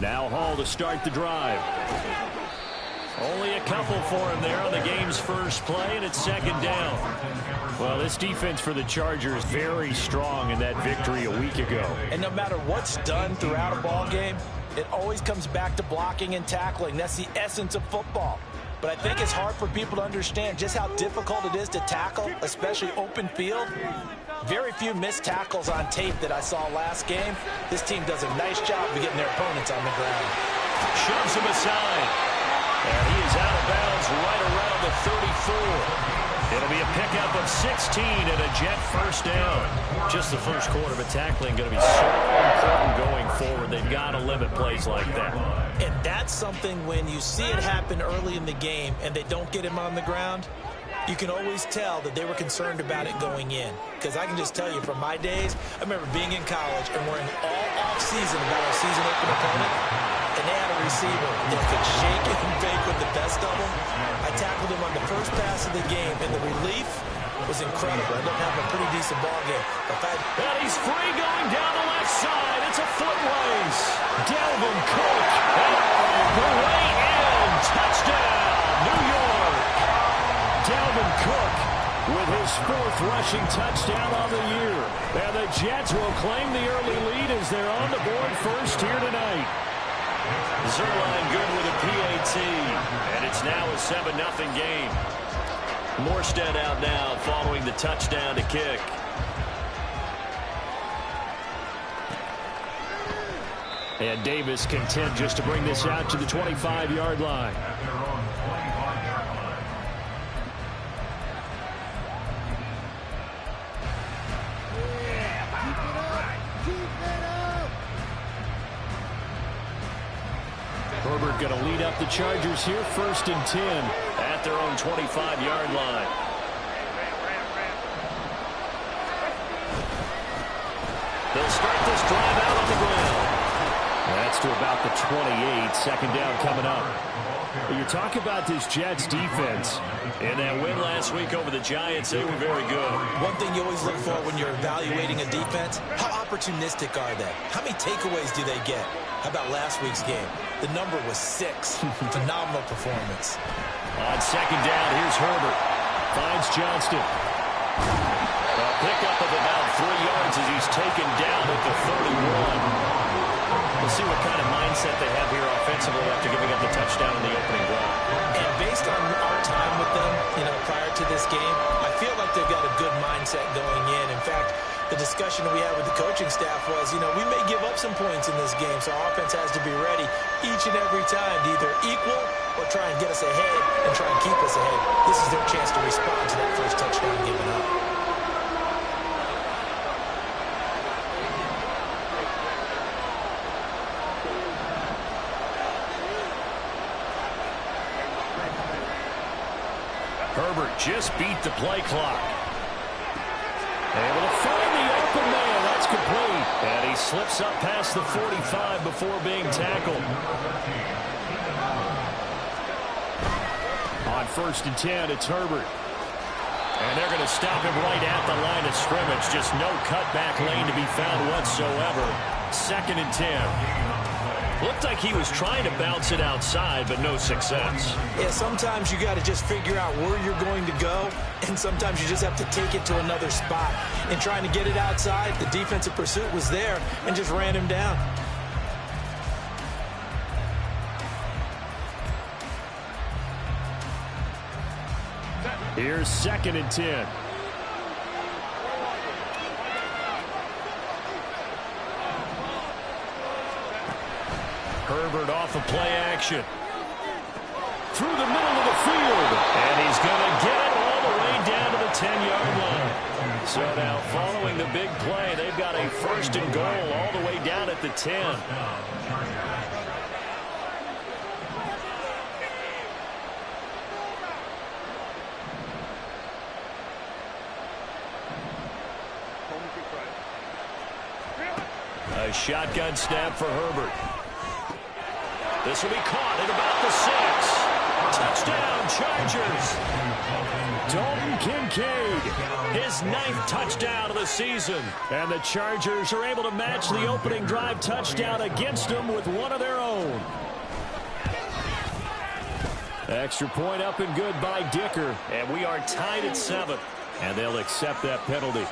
Now Hall to start the drive. Only a couple for him there on the game's first play, and it's second down. Well, this defense for the Chargers very strong in that victory a week ago. And no matter what's done throughout a ball game, it always comes back to blocking and tackling. That's the essence of football. But I think it's hard for people to understand just how difficult it is to tackle, especially open field. Very few missed tackles on tape that I saw last game. This team does a nice job of getting their opponents on the ground. Shoves him aside. And he is out of bounds right around the 34. It'll be a pickup of 16 and a Jet first down. Just the first quarter of a tackling going to be so important going forward. They've got to limit plays like that. And that's something when you see it happen early in the game and they don't get him on the ground, you can always tell that they were concerned about it going in. Because I can just tell you from my days, I remember being in college and worrying all off-season about our season-open opponent. And they had a receiver that could shake and bake with the best of them. I tackled him on the first pass of the game, and the relief was incredible. I ended up having a pretty decent ball game. And he's free going down the left side. It's a foot race. Dalvin Cook. The way in. Touchdown, New York. Dalvin Cook with his fourth rushing touchdown on the year. And the Jets will claim the early lead as they're on the board first here tonight. Zuerlein good with a PAT, and it's now a 7-0 game. Morstead out now following the touchdown to kick. And Davis content just to bring this out to the 25-yard line. Herbert going to lead up the Chargers here, 1st and 10 at their own 25-yard line. They'll start this drive out on the ground. That's to about the 28. Second down coming up. Well, you talk about this Jets defense. In that win last week over the Giants, they were very good. One thing you always look for when you're evaluating a defense, how opportunistic are they? How many takeaways do they get? How about last week's game? The number was 6. Phenomenal performance. On second down, here's Herbert. Finds Johnston. A pickup of about 3 yards as he's taken down at the 31. We'll see what kind of mindset they have here offensively after giving up the touchdown in the opening drive. And based on our time with them, prior to this game, I feel like they've got a good mindset going in. In fact, the discussion we had with the coaching staff was, we may give up some points in this game, so our offense has to be ready each and every time to either equal or try and get us ahead and try and keep us ahead. This is their chance to respond to that first touchdown given up. Herbert just beat the play clock. Able to find the open man. That's complete. And he slips up past the 45 before being tackled. On 1st and 10, it's Herbert. And they're going to stop him right at the line of scrimmage. Just no cutback lane to be found whatsoever. 2nd and 10. Looked like he was trying to bounce it outside, but no success. Yeah, sometimes you got to just figure out where you're going to go, and sometimes you just have to take it to another spot. And trying to get it outside, the defensive pursuit was there and just ran him down. Here's 2nd and 10. Herbert off of play action. Through the middle of the field. And he's going to get it all the way down to the 10-yard line. So now following the big play, they've got a 1st and goal all the way down at the 10. A shotgun snap for Herbert. This will be caught at about the 6. Touchdown, Chargers. Dalton Kincaid, his 9th touchdown of the season. And the Chargers are able to match the opening drive touchdown against them with one of their own. Extra point up and good by Dicker. And we are tied at 7. And they'll accept that penalty.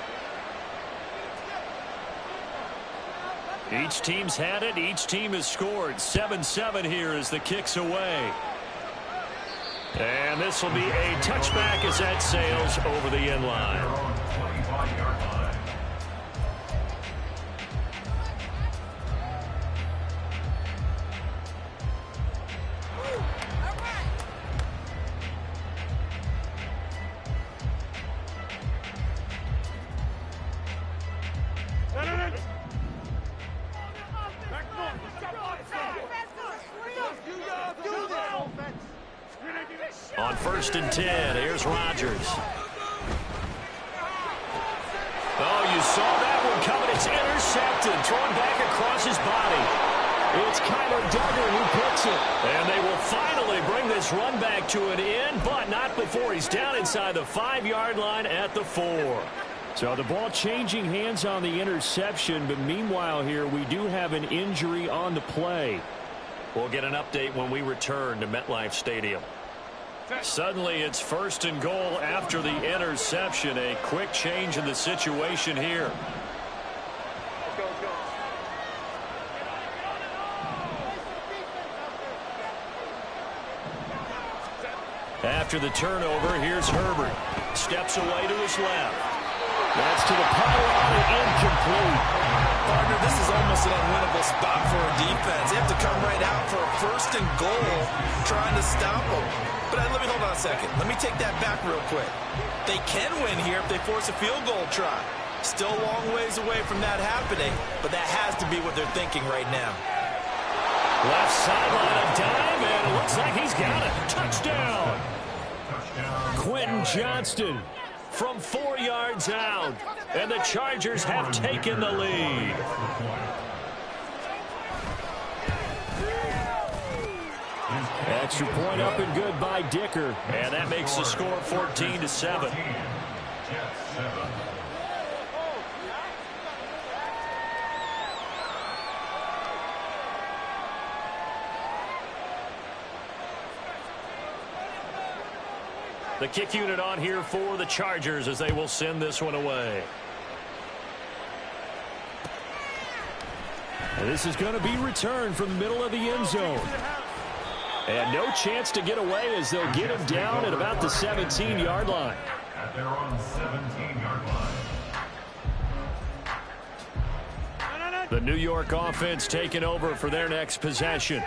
Each team's had it. Each team has scored. 7-7 here as the kick's away. And this will be a touchback as that sails over the end line. On 1st and 10, here's Rodgers. Oh, you saw that one coming. It's intercepted, thrown back across his body. It's Kyler Duggar who picks it. And they will finally bring this run back to an end, but not before he's down inside the 5-yard line at the 4. So the ball changing hands on the interception, but meanwhile here we do have an injury on the play. We'll get an update when we return to MetLife Stadium. Suddenly it's 1st and goal after the interception. A quick change in the situation here. After the turnover, here's Herbert. Steps away to his left. That's to the pylon and incomplete. Partner, this is almost an unwinnable spot for a defense. They have to come right out for a 1st and goal trying to stop them. But let me hold on a second. Let me take that back real quick. They can win here if they force a field goal try. Still a long ways away from that happening, but that has to be what they're thinking right now. Left sideline a dive, and it looks like he's got it. Touchdown. Quentin Johnston from 4 yards out, and the Chargers have taken the lead. Extra point up and good by Dicker, and that makes the score 14-7. The kick unit on here for the Chargers as they will send this one away. And this is going to be returned from the middle of the end zone. And no chance to get away as they'll get him down at about the 17-yard line. At their own 17-yard line. The New York offense taking over for their next possession.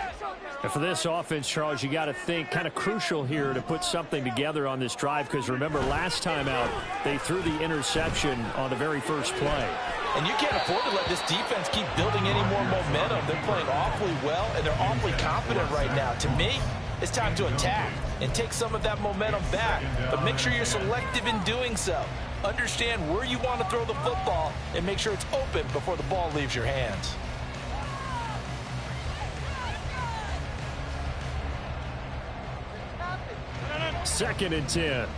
And for this offense, Charles, you got to think kind of crucial here to put something together on this drive, because remember last time out they threw the interception on the very first play. And you can't afford to let this defense keep building any more momentum. They're playing awfully well, and they're awfully confident right now. To me, it's time to attack and take some of that momentum back. But make sure you're selective in doing so. Understand where you want to throw the football and make sure it's open before the ball leaves your hands. Second and 10.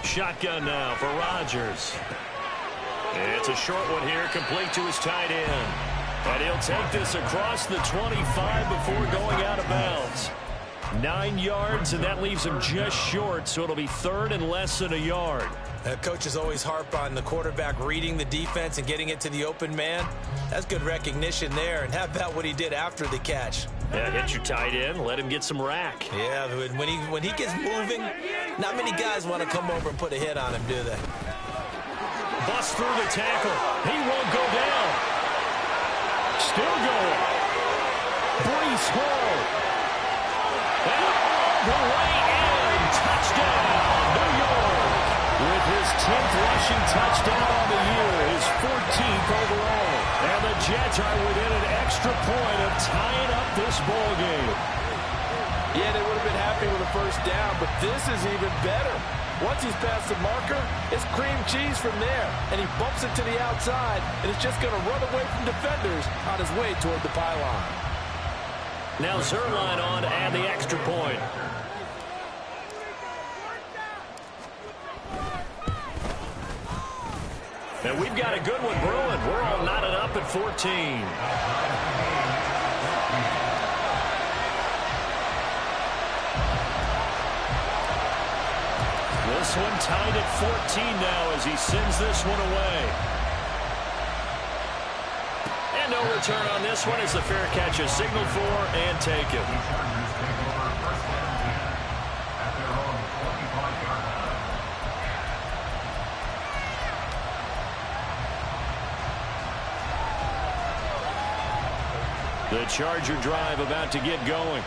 Shotgun now for Rodgers. It's a short one here, complete to his tight end. And he'll take this across the 25 before going out of bounds. 9 yards, and that leaves him just short, so it'll be third and less than a yard. Coaches always harp on the quarterback reading the defense and getting it to the open man. That's good recognition there. And how about what he did after the catch? Yeah, hit your tight end, let him get some rack. Yeah, when he gets moving, not many guys want to come over and put a hit on him, do they? Bust through the tackle. He won't go down. Still going. Breece Hall. And the way in. Touchdown, New York. With his 10th rushing touchdown on the year, his 14th overall. And the Jets are within an extra point of tying up this ball game. Yeah, they would have been happy with a first down, but this is even better. Once he's past the marker, it's cream cheese from there. And he bumps it to the outside, and it's just going to run away from defenders on his way toward the pylon. Now Zuerlein on to add the extra point. And we've got a good one brewing. We're all knotted up at 14. This one tied at 14 now as he sends this one away. And no return on this one as the fair catch is signaled for and taken. The Charger drive about to get going.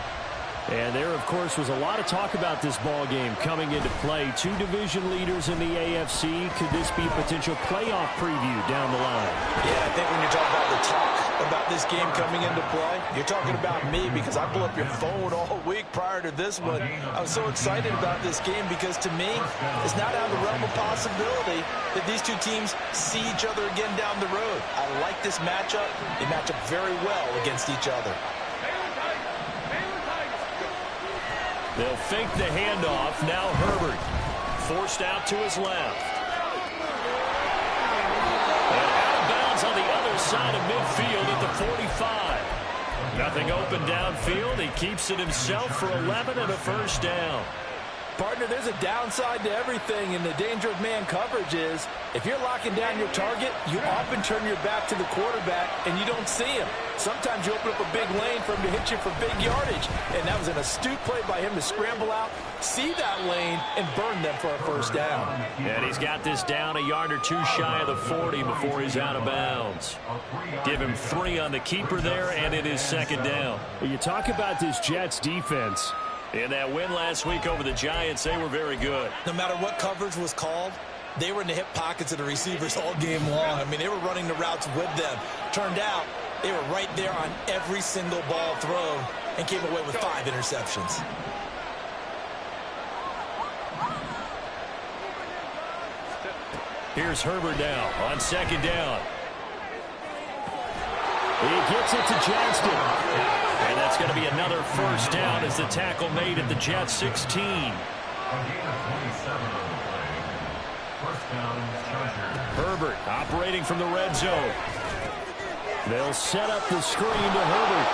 And there, of course, was a lot of talk about this ball game coming into play. Two division leaders in the AFC. Could this be a potential playoff preview down the line? Yeah, I think when you talk about the talk about this game coming into play, you're talking about me because I blew up your phone all week prior to this one. I was so excited about this game because, to me, it's not out of the realm of possibility that these two teams see each other again down the road. I like this matchup. They match up very well against each other. They'll fake the handoff. Now Herbert forced out to his left. And out of bounds on the other side of midfield at the 45. Nothing open downfield. He keeps it himself for 11 and a first down. Partner, there's a downside to everything, and the danger of man coverage is if you're locking down your target, you often turn your back to the quarterback and you don't see him. Sometimes you open up a big lane for him to hit you for big yardage, and that was an astute play by him to scramble out, see that lane, and burn them for a first down. And he's got this down a yard or two shy of the 40 before he's out of bounds. Give him 3 on the keeper there, and it is second down. Well, you talk about this Jets defense. In that win last week over the Giants, they were very good. No matter what coverage was called, they were in the hip pockets of the receivers all game long. I mean, they were running the routes with them. Turned out, they were right there on every single ball thrown and came away with 5 interceptions. Here's Herbert now on second down. He gets it to Johnston. And that's going to be another first down as the tackle made at the Jets 16. Herbert operating from the red zone. They'll set up the screen to Herbert.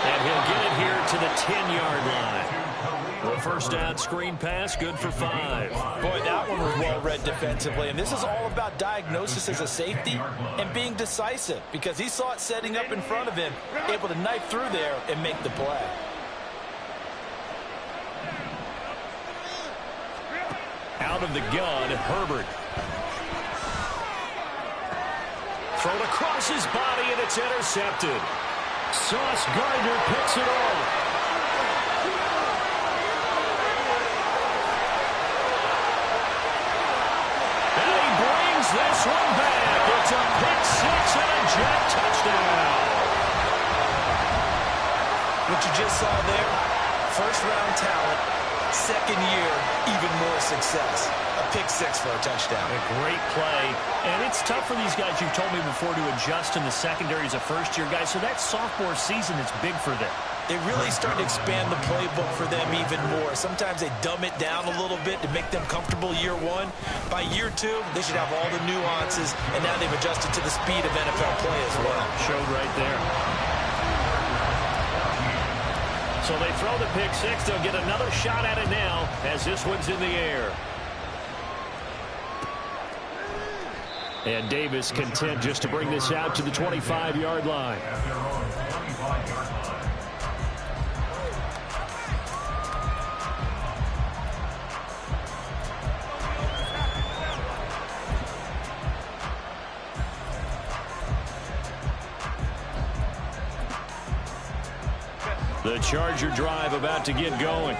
And he'll get it here to the 10-yard line. The first down screen pass, good for 5. Boy, that one was well read defensively. And this is all about diagnosis as a safety and being decisive because he saw it setting up in front of him, able to knife through there and make the play. Out of the gun, Herbert. Thrown across his body, and it's intercepted. Sauce Gardner picks it off. This one back. It's a pick 6 and a Jet touchdown. What you just saw there, first-round talent, second year, even more success. A pick 6 for a touchdown. A great play. And it's tough for these guys, you've told me before, to adjust in the secondary as a first-year guy. So that sophomore season is big for them. They really start to expand the playbook for them even more. Sometimes they dumb it down a little bit to make them comfortable year 1. By year 2, they should have all the nuances, and now they've adjusted to the speed of NFL play as well. Showed right there. So they throw the pick 6. They'll get another shot at it now as this one's in the air. And Davis content just to bring this out to the 25-yard line. The Charger drive about to get going.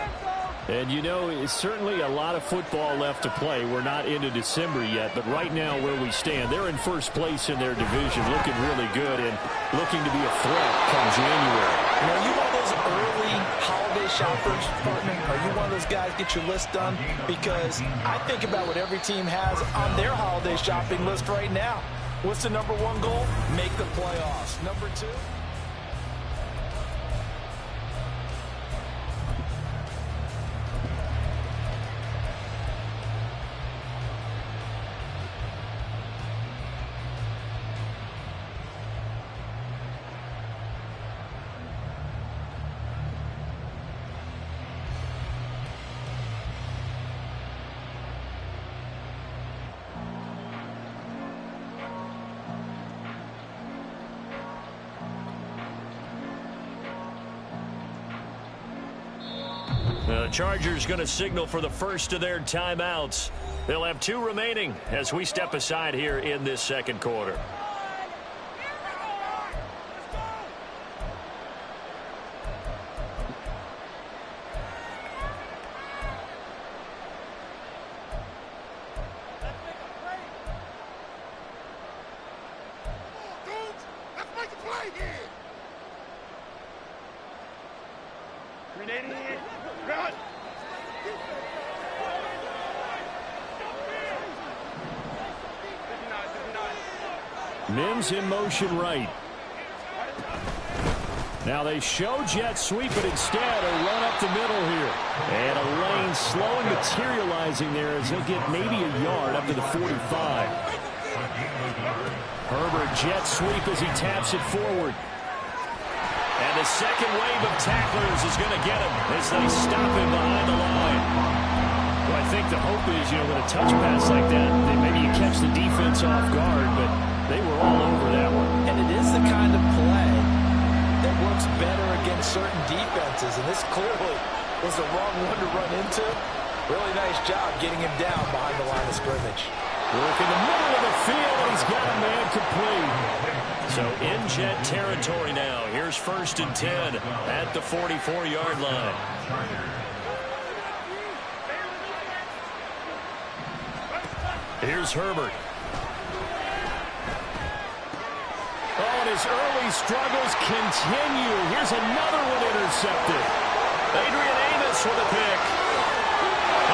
And, you know, it's certainly a lot of football left to play. We're not into December yet, but right now where we stand, they're in first place in their division, looking really good and looking to be a threat come January. You know, you one of those early holiday shoppers, partner? Are you one of those guys get your list done? Because I think about what every team has on their holiday shopping list right now. What's the number one goal? Make the playoffs. Number two? The Chargers going to signal for the first of their timeouts. They'll have 2 remaining as we step aside here in this second quarter. Mims in motion right. Now they show jet sweep, but instead a run up the middle here. And a lane slow and materializing there as he'll get maybe a yard up to the 45. Herbert jet sweep as he taps it forward. And the second wave of tacklers is going to get him as they stop him behind the line. Well, I think the hope is, you know, with a touch pass like that, maybe you catch the defense off guard, but they were all over that one. And it is the kind of play that works better against certain defenses. And this clearly was the wrong one to run into. Really nice job getting him down behind the line of scrimmage. Work in the middle of the field. He's got a man complete. So in jet territory now. Here's 1st and 10 at the 44-yard line. Here's Herbert. Oh, and his early struggles continue. Here's another one intercepted. Adrian Amos with a pick.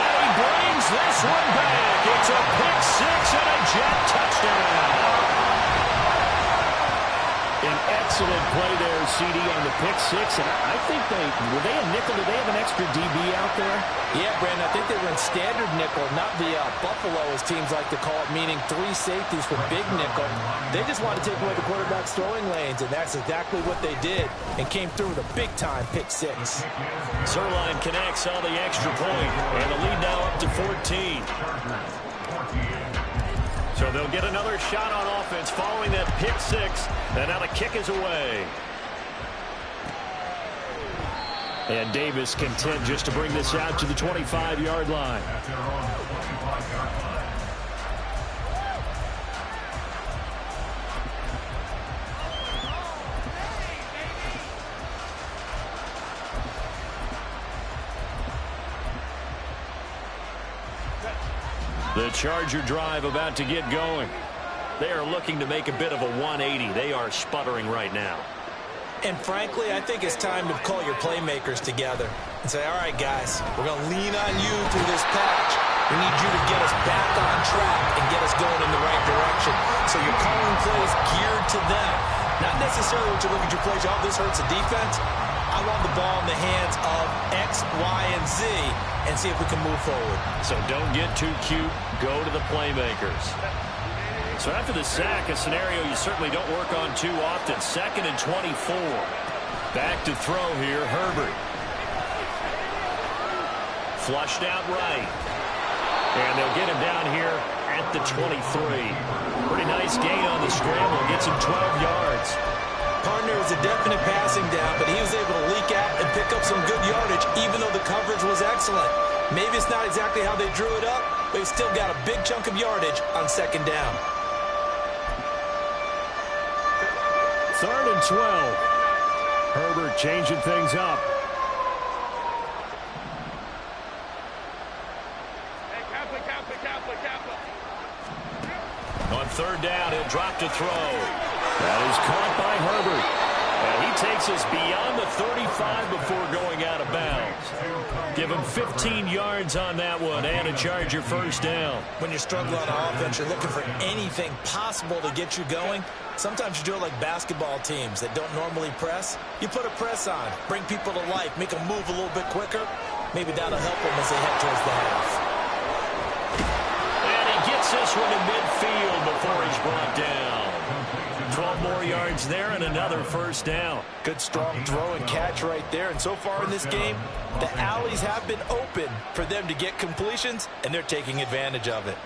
And he brings this one back. It's a pick 6 and a jet touchdown. An excellent play there, CD, on the pick 6. And I think were they a nickel? Did they have an extra DB out there? Yeah, Brandon, I think they were in standard nickel, not the Buffalo, as teams like to call it, meaning 3 safeties for big nickel. They just want to take away the quarterback's throwing lanes, and that's exactly what they did and came through with a big-time pick 6. Zuerlein connects on the extra point, and the lead now up to 14. So they'll get another shot on offense following that pick 6, and now the kick is away. And Davis content just to bring this out to the 25-yard line. The Charger drive about to get going. They are looking to make a bit of a 180. They are sputtering right now. And frankly, I think it's time to call your playmakers together and say, all right, guys, we're going to lean on you through this patch. We need you to get us back on track and get us going in the right direction. So you're calling plays geared to them. Not necessarily what you look at your plays, oh, this hurts the defense. I want the ball in the hands of X, Y, and Z and see if we can move forward. So don't get too cute. Go to the playmakers. So after the sack, a scenario you certainly don't work on too often. 2nd and 24. Back to throw here, Herbert. Flushed out right. And they'll get him down here at the 23. Pretty nice gain on the scramble. Gets him 12 yards. Partner is a definite passing down, but he was able to leak out and pick up some good yardage, even though the coverage was excellent. Maybe it's not exactly how they drew it up, but he still got a big chunk of yardage on 2nd down. 3rd and 12. Herbert changing things up. third down. He'll drop to throw. That is caught by Herbert. And he takes us beyond the 35 before going out of bounds. Give him 15 yards on that one and a Charger first down. When you're struggling on offense, you're looking for anything possible to get you going. Sometimes you do it like basketball teams that don't normally press. You put a press on, bring people to life, make them move a little bit quicker. Maybe that'll help them as they head towards the half. And he gets this one to midfield before he's brought down. 12 more yards there and another first down. Good strong throw and catch right there. And so far in this game, the alleys have been open for them to get completions, and they're taking advantage of it.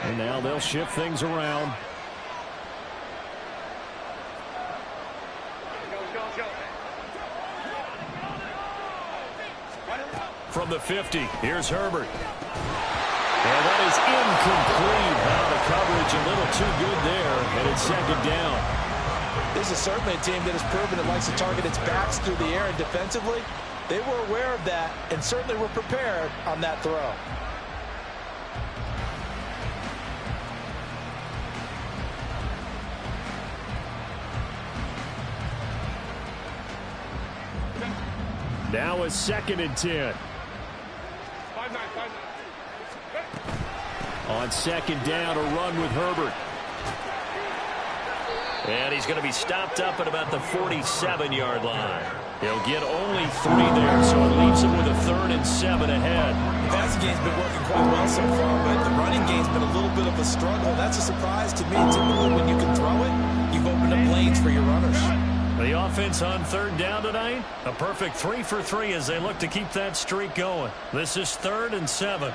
And now they'll shift things around. From the 50, here's Herbert. And that is incomplete. The coverage a little too good there, and it's second down. This is certainly a team that has proven it likes to target its backs through the air, and defensively, they were aware of that and certainly were prepared on that throw. Now a 2nd and 10. On second down, a run with Herbert. And he's going to be stopped up at about the 47-yard line. He'll get only 3 there, so it leaves him with a 3rd and 7 ahead. The passing game's been working quite well so far, but the running game's been a little bit of a struggle. That's a surprise to me. Typically, when you can throw it, you've opened up lanes for your runners. The offense on 3rd down tonight, a perfect 3 for 3 as they look to keep that streak going. This is 3rd and 7.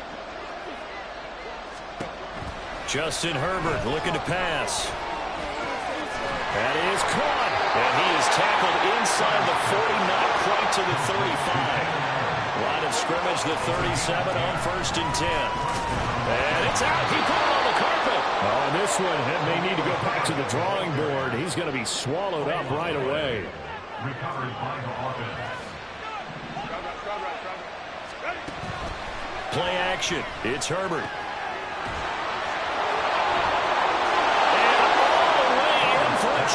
Justin Herbert looking to pass. That is caught. And he is tackled inside the 40, not quite to the 35. Line of scrimmage, the 37 on 1st and 10. And it's out. He put it on the carpet. Oh, and this one may need to go back to the drawing board. He's going to be swallowed up right away. Recovered by the offense. Play action. It's Herbert.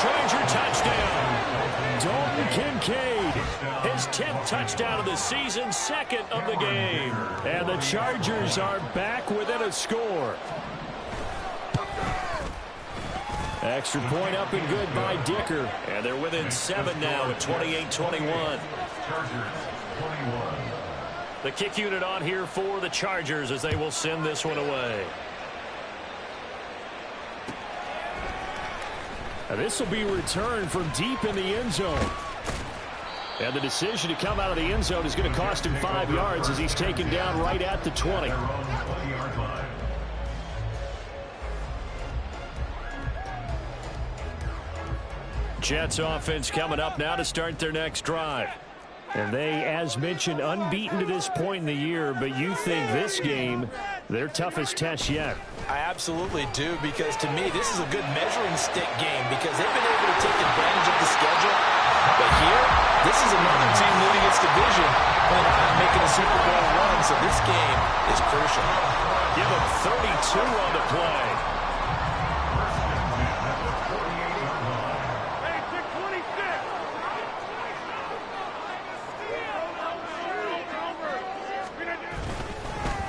Charger touchdown. Dalton Kincaid, his 10th touchdown of the season, 2nd of the game. And the Chargers are back within a score. Extra point up and good by Dicker. And they're within 7 now at 28-21. Chargers, 21. The kick unit on here for the Chargers as they will send this one away. Now this will be returned from deep in the end zone. And the decision to come out of the end zone is going to cost him 5 yards as he's taken down right at the 20. Jets offense coming up now to start their next drive. And they, as mentioned, unbeaten to this point in the year, but you think this game, their toughest test yet. I absolutely do, because to me, this is a good measuring stick game because they've been able to take advantage of the schedule. But here, this is another team leading its division and making a Super Bowl run, so this game is crucial. Give them 32 on the play.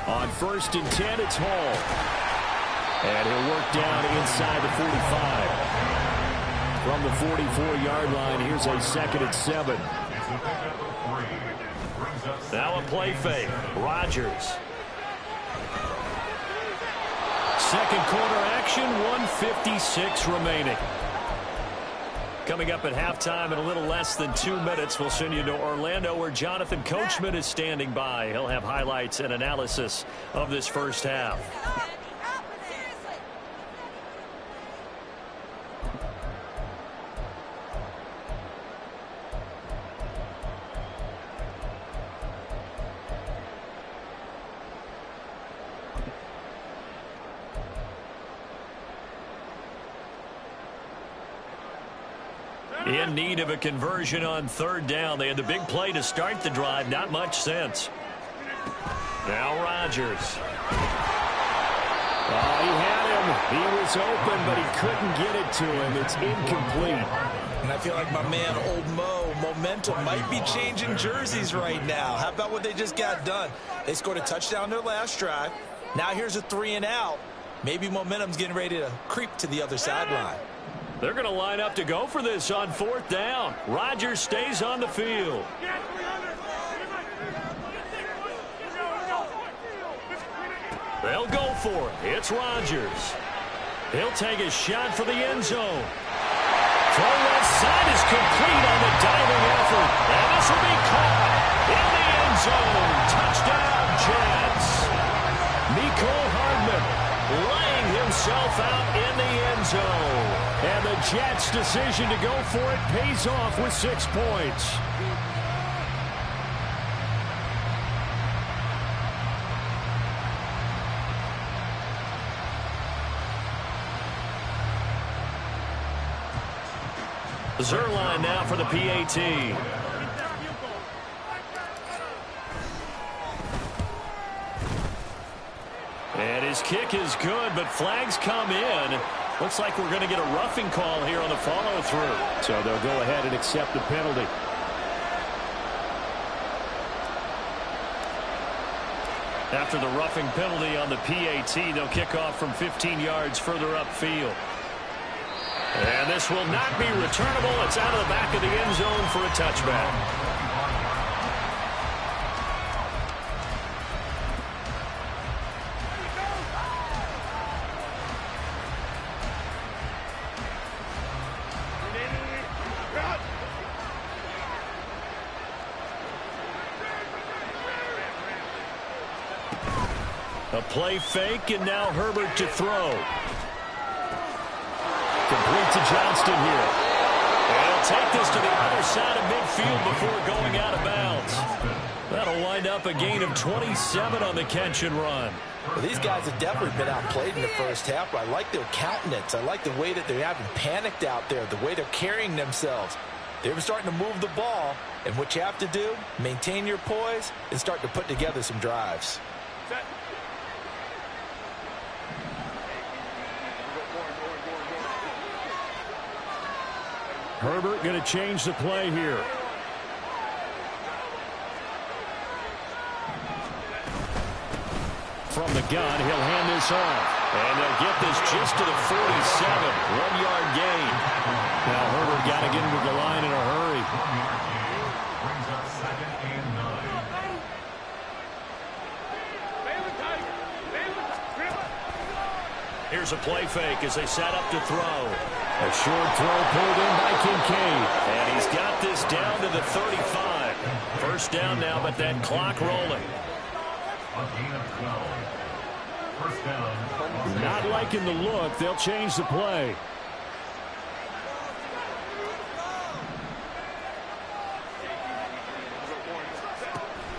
On 1st and 10, it's Hall. And he'll work down inside the 45. From the 44-yard line, here's a 2nd and 7. Now a play fake. Rodgers. Second quarter action, 1:56 remaining. Coming up at halftime in a little less than 2 minutes, we'll send you to Orlando where Jonathan Coachman is standing by. He'll have highlights and analysis of this first half. In need of a conversion on third down. They had the big play to start the drive. Not much sense. Now Rodgers. Oh, he had him. He was open, but he couldn't get it to him. It's incomplete. And I feel like my man, Old Mo, momentum might be changing jerseys right now. How about what they just got done? They scored a touchdown their last drive. Now here's a 3-and-out. Maybe momentum's getting ready to creep to the other sideline. They're going to line up to go for this on fourth down. Rodgers stays on the field. They'll go for it. It's Rodgers. He'll take a shot for the end zone. Throw left side is complete on the diving effort. And this will be caught in the end zone. Touchdown, Jets. Mecole Hardman laying himself out in the end zone. And the Jets' decision to go for it pays off with 6 points. Zuerlein now for the PAT. And his kick is good, but flags come in. Looks like we're going to get a roughing call here on the follow-through. So they'll go ahead and accept the penalty. After the roughing penalty on the PAT, they'll kick off from 15 yards further upfield. And this will not be returnable. It's out of the back of the end zone for a touchback. A play fake, and now Herbert to throw. Complete to Johnston here. And he'll take this to the other side of midfield before going out of bounds. That'll wind up a gain of 27 on the catch and run. Well, these guys have definitely been outplayed in the first half. I like their countenance. I like the way that they haven't panicked out there, the way they're carrying themselves. They're starting to move the ball, and what you have to do, maintain your poise and start to put together some drives. Herbert going to change the play here. From the gun, he'll hand this off. And they'll get this just to the 47. 1-yard gain. Now Herbert got to get into the line in a hurry. Brings up 2nd and 9. Here's a play fake as they set up to throw. A short throw pulled in by Kincaid. And he's got this down to the 35. First down now, but that clock rolling. A gain of 12. First down. Not liking the look. They'll change the play.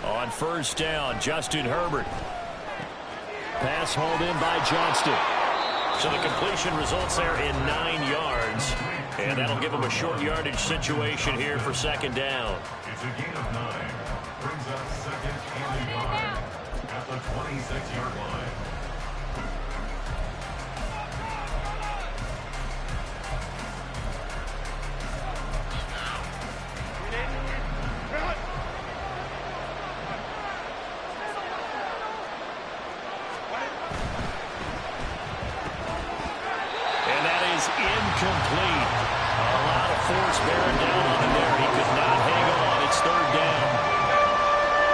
On first down, Justin Herbert. Pass hauled in by Johnston. So the completion results there in 9 yards. And that'll give them a short yardage situation here for second down. It's a gain of 9. Brings up 2nd and 9 at the 26-yard line. Incomplete. A lot of force bearing down on him there. He could not hang on. It's third down.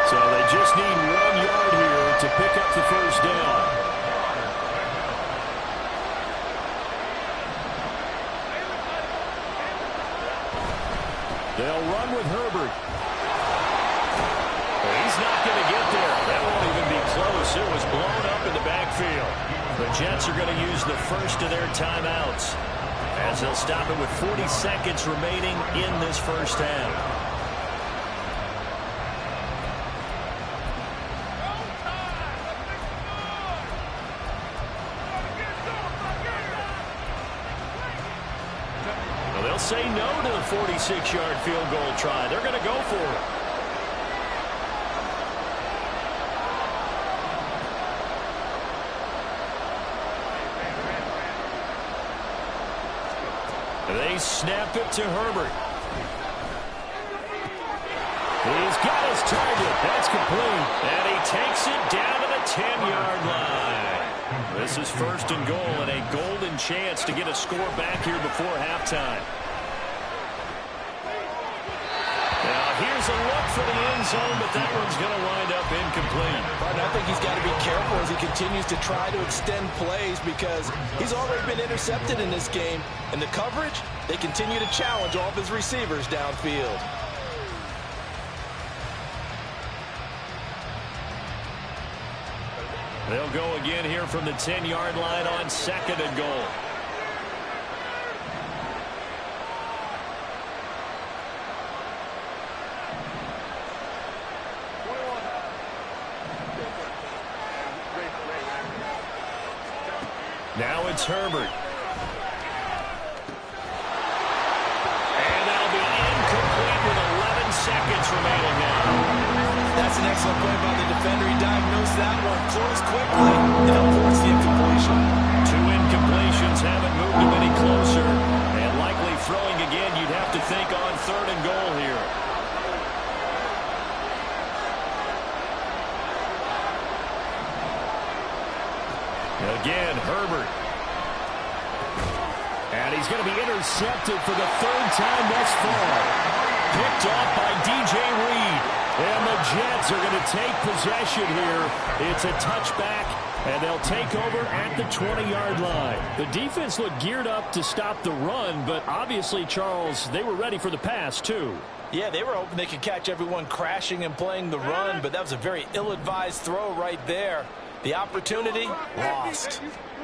So they just need 1 yard here to pick up the first down. They'll run with Herbert. He's not going to get there. That won't even be close. It was blown up in the backfield. The Jets are going to use the first of their timeouts, as they'll stop it with 40 seconds remaining in this first half. Well, they'll say no to the 46-yard field goal try. They're going to go for it. They snap it to Herbert. He's got his target. That's complete. And he takes it down to the 10-yard line. This is 1st and goal and a golden chance to get a score back here before halftime. Now here's a look for the end zone, but that one's going to wind up incomplete. I think he's got to be careful as he continues to try to extend plays because he's already been intercepted in this game. And the coverage, they continue to challenge all of his receivers downfield. They'll go again here from the 10-yard line on 2nd and goal. Now it's Herbert. And that'll be incomplete with 11 seconds remaining now. That's an excellent play by the defender. He diagnosed that one close quickly and avoids the incompletion. 2 incompletions haven't moved him any closer. And likely throwing again, you'd have to think on 3rd and goal here. Again, Herbert. And he's going to be intercepted for the 3rd time thus far. Picked off by DJ Reed. And the Jets are going to take possession here. It's a touchback, and they'll take over at the 20-yard line. The defense looked geared up to stop the run, but obviously, Charles, they were ready for the pass, too. Yeah, they were hoping they could catch everyone crashing and playing the run, but that was a very ill-advised throw right there. The opportunity lost.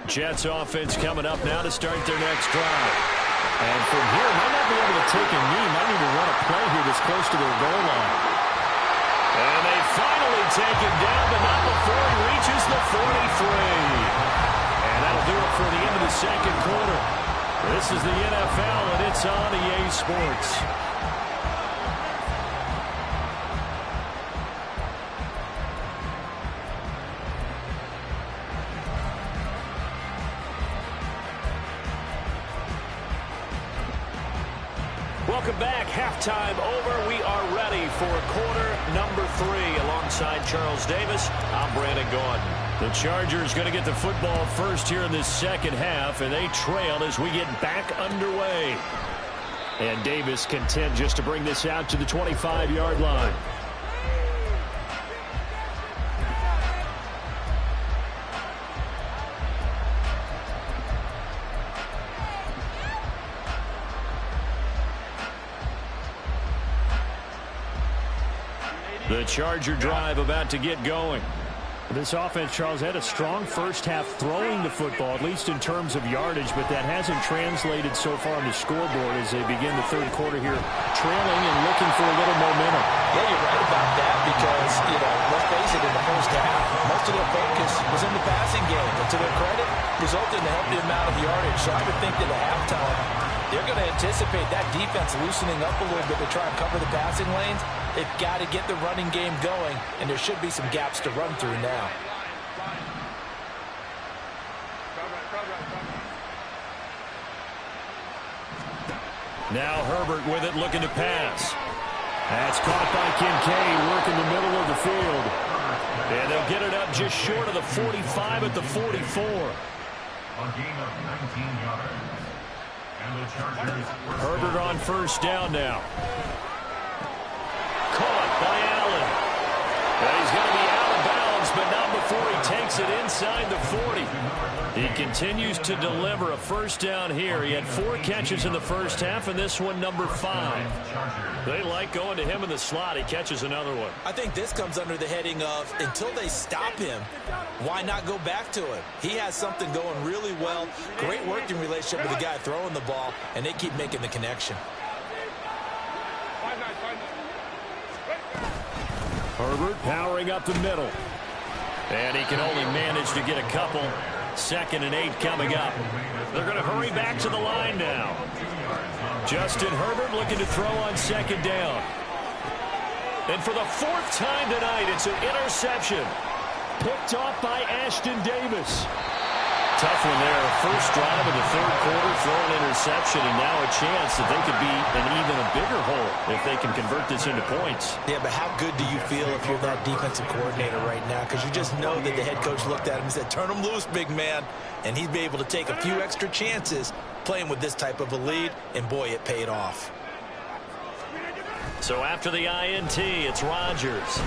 Jets offense coming up now to start their next drive. And from here, might not be able to take a knee. Might need to run a play here that's close to their goal line. And they finally take him down, but not before he reaches the 43. And that'll do it for the end of the 2nd quarter. This is the NFL, and it's on EA Sports. Welcome back. Halftime over. We are ready for quarter number 3. Alongside Charles Davis, I'm Brandon Gaudin. The Chargers going to get the football first here in this 2nd half, and they trail as we get back underway. And Davis content just to bring this out to the 25-yard line. The Charger drive about to get going. This offense, Charles, had a strong first half throwing the football, at least in terms of yardage, but that hasn't translated so far on the scoreboard as they begin the 3rd quarter here, trailing and looking for a little momentum. Yeah, you're right about that because, let's face it, in the first half, most of their focus was in the passing game. But to their credit, resulted in a healthy amount of yardage. So I would think that at halftime, they're going to anticipate that defense loosening up a little bit to try and cover the passing lanes. They've got to get the running game going, and there should be some gaps to run through now. Now Herbert with it, looking to pass. That's caught by Kincaid, working the middle of the field. And they'll get it up just short of the 45 at the 44. A gain of 19 yards. And the Chargers. Herbert on 1st down now. Caught by Allen. And he's going to be out of bounds, but not before he takes it inside the 40. He continues to deliver a 1st down here. He had 4 catches in the first half, and this one number 5. They like going to him in the slot. He catches another one. I think this comes under the heading of until they stop him, why not go back to him? He has something going really well. Great working relationship with the guy throwing the ball, and they keep making the connection. Herbert powering up the middle. And he can only manage to get a couple. 2nd and 8 coming up. They're going to hurry back to the line now. Justin Herbert looking to throw on second down. And for the fourth time tonight, it's an interception. Picked off by Ashton Davis. Tough one there. First drive of the third quarter, throw an interception, and now a chance that they could be in even a bigger hole if they can convert this into points. Yeah, but how good do you feel if you're that defensive coordinator right now? Because you just know that the head coach looked at him and said, turn him loose, big man. And he'd be able to take a few extra chances playing with this type of a lead, and boy, it paid off. So after the INT, it's Rodgers.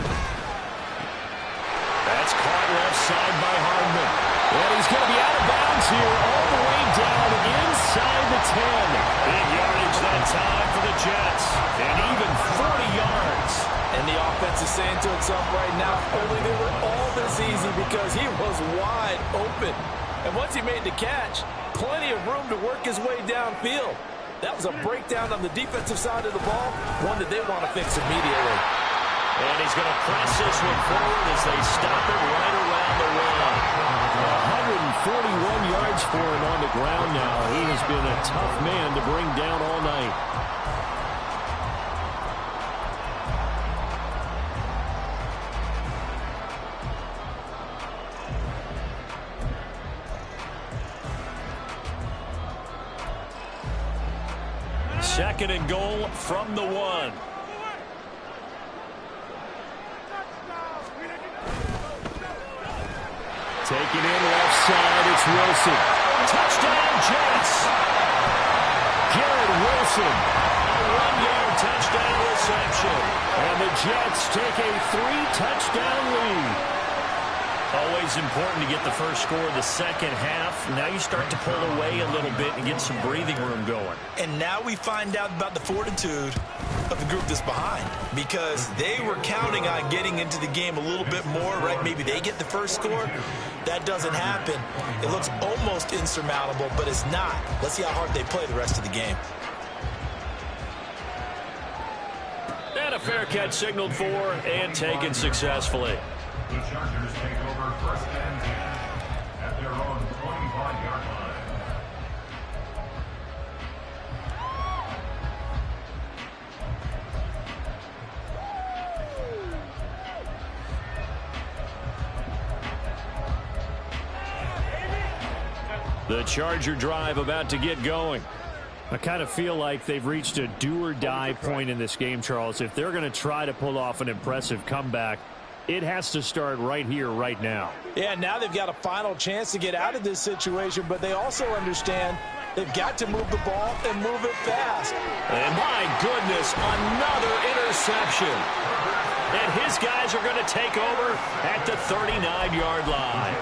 That's caught left side by Hardman. And he's going to be out of bounds here all the way down inside the 10. Big yardage that time for the Jets. And even 40 yards. And the offense is saying to itself right now, only they were all this easy because he was wide open. And once he made the catch, plenty of room to work his way downfield. That was a breakdown on the defensive side of the ball, one that they want to fix immediately. And he's going to press this one forward as they stop it right around the line. 141 yards for him on the ground now. He has been a tough man to bring down all night. Second and goal from the 1. Taking in left side, it's Wilson. Touchdown, Jets. Garrett Wilson, a 1-yard touchdown reception. And the Jets take a 3-touchdown lead. Always important to get the first score of the second half. Now you start to pull away a little bit and get some breathing room going. And now we find out about the fortitude of the group that's behind, because they were counting on getting into the game a little bit more, right? Maybe they get the first score. That doesn't happen. It looks almost insurmountable, but it's not. Let's see how hard they play the rest of the game. And a fair catch signaled for and taken successfully. The Chargers take over first and 10 at their own 25-yard line. The Charger drive about to get going. I kind of feel like they've reached a do-or-die point in this game, Charles. If they're going to try to pull off an impressive comeback, it has to start right here, right now. Yeah, now they've got a final chance to get out of this situation, but they also understand they've got to move the ball and move it fast. And my goodness, another interception. And his guys are going to take over at the 39-yard line.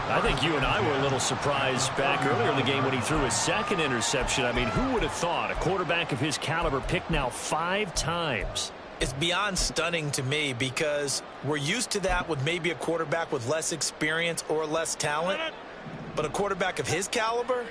I think you and I were a little surprised back earlier in the game when he threw his second interception. I mean, who would have thought a quarterback of his caliber picked now 5 times? It's beyond stunning to me, because we're used to that with maybe a quarterback with less experience or less talent. But a quarterback of his caliber,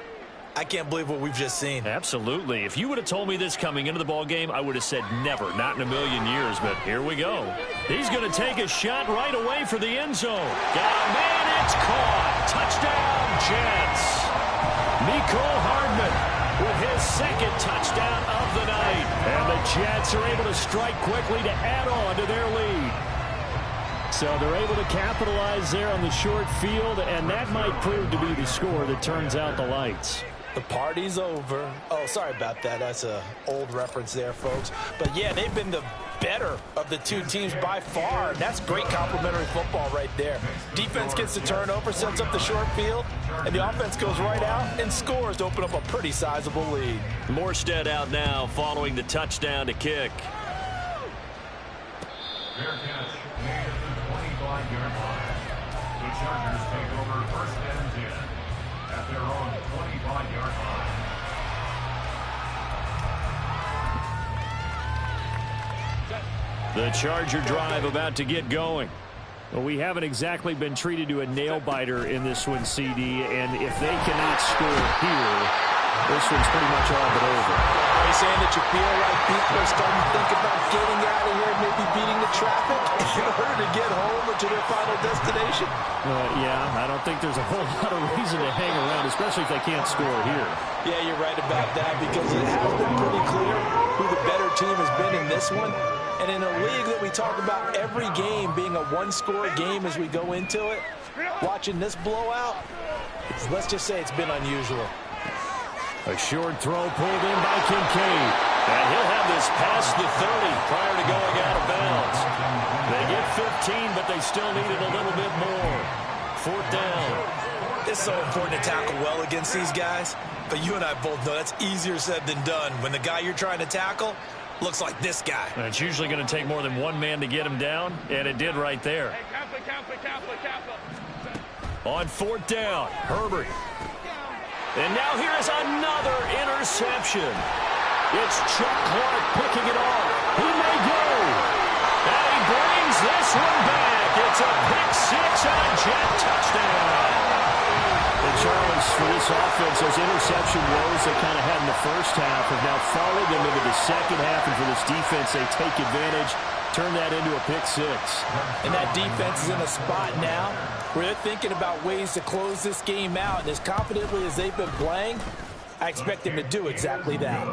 I can't believe what we've just seen. Absolutely. If you would have told me this coming into the ball game, I would have said never, not in a million years. But here we go. He's going to take a shot right away for the end zone. Got a man, it's caught. Touchdown, Jets. Mecole Hardman with his second touchdown of the night. And the Jets are able to strike quickly to add on to their lead. So they're able to capitalize there on the short field, and that might prove to be the score that turns out the lights. The party's over. Oh, sorry about that. That's an old reference there, folks. But, yeah, they've been the better of the two teams by far. And that's great complimentary football right there. Defense gets the turnover, sets up the short field, and the offense goes right out and scores to open up a pretty sizable lead. Morstead out now following the touchdown to kick. Fair catch made at the 25-yard line. The Chargers take over first and 10 at their own 25-yard line. The Charger drive about to get going. Well, we haven't exactly been treated to a nail-biter in this one, CD, and if they cannot score here, this one's pretty much all but over. Are you saying that you feel like people are starting to think about getting out of here, maybe beating the traffic in order to get home or to their final destination? Yeah, I don't think there's a whole lot of reason to hang around, especially if they can't score here. Yeah, you're right about that because it has been pretty clear who the better team has been in this one. And in a league that we talk about every game being a one-score game as we go into it, watching this blowout, let's just say it's been unusual. A short throw pulled in by Kincaid. And he'll have this past the 30 prior to going out of bounds. They get 15, but they still need it a little bit more. 4th down. It's so important to tackle well against these guys, but you and I both know that's easier said than done when the guy you're trying to tackle looks like this guy. And it's usually going to take more than one man to get him down, and it did right there. On 4th down, Herbert. And now here is another interception. It's Chuck Clark picking it off. He may go. And he brings this one back. It's a pick 6 and a Jet touchdown. And Charles, for this offense, those interception woes they kind of had in the first half have now followed them into the second half. And for this defense, they take advantage, turn that into a pick 6. And that defense is in a spot now where they're thinking about ways to close this game out. And as confidently as they've been playing, I expect them to do exactly that.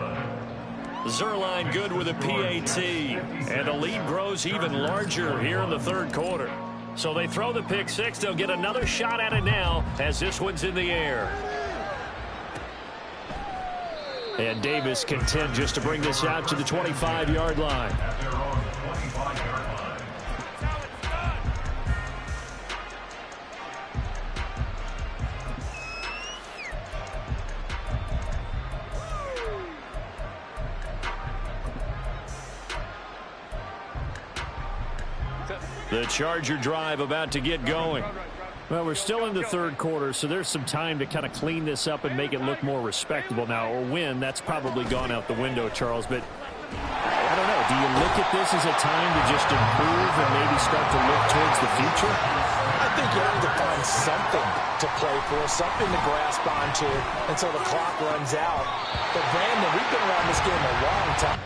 Zuerlein good with a PAT. And the lead grows even larger here in the third quarter. So they throw the pick 6. They'll get another shot at it now as this one's in the air. And Davis content just to bring this out to the 25-yard line. At their own 25-yard line. The Charger drive about to get going. Well, we're still in the third quarter, so there's some time to kind of clean this up and make it look more respectable now. Or win, that's probably gone out the window, Charles. But I don't know. Do you look at this as a time to just improve and maybe start to look towards the future? I think you have to find something to play for, something to grasp onto until the clock runs out. But, Brandon, we've been around this game a long time.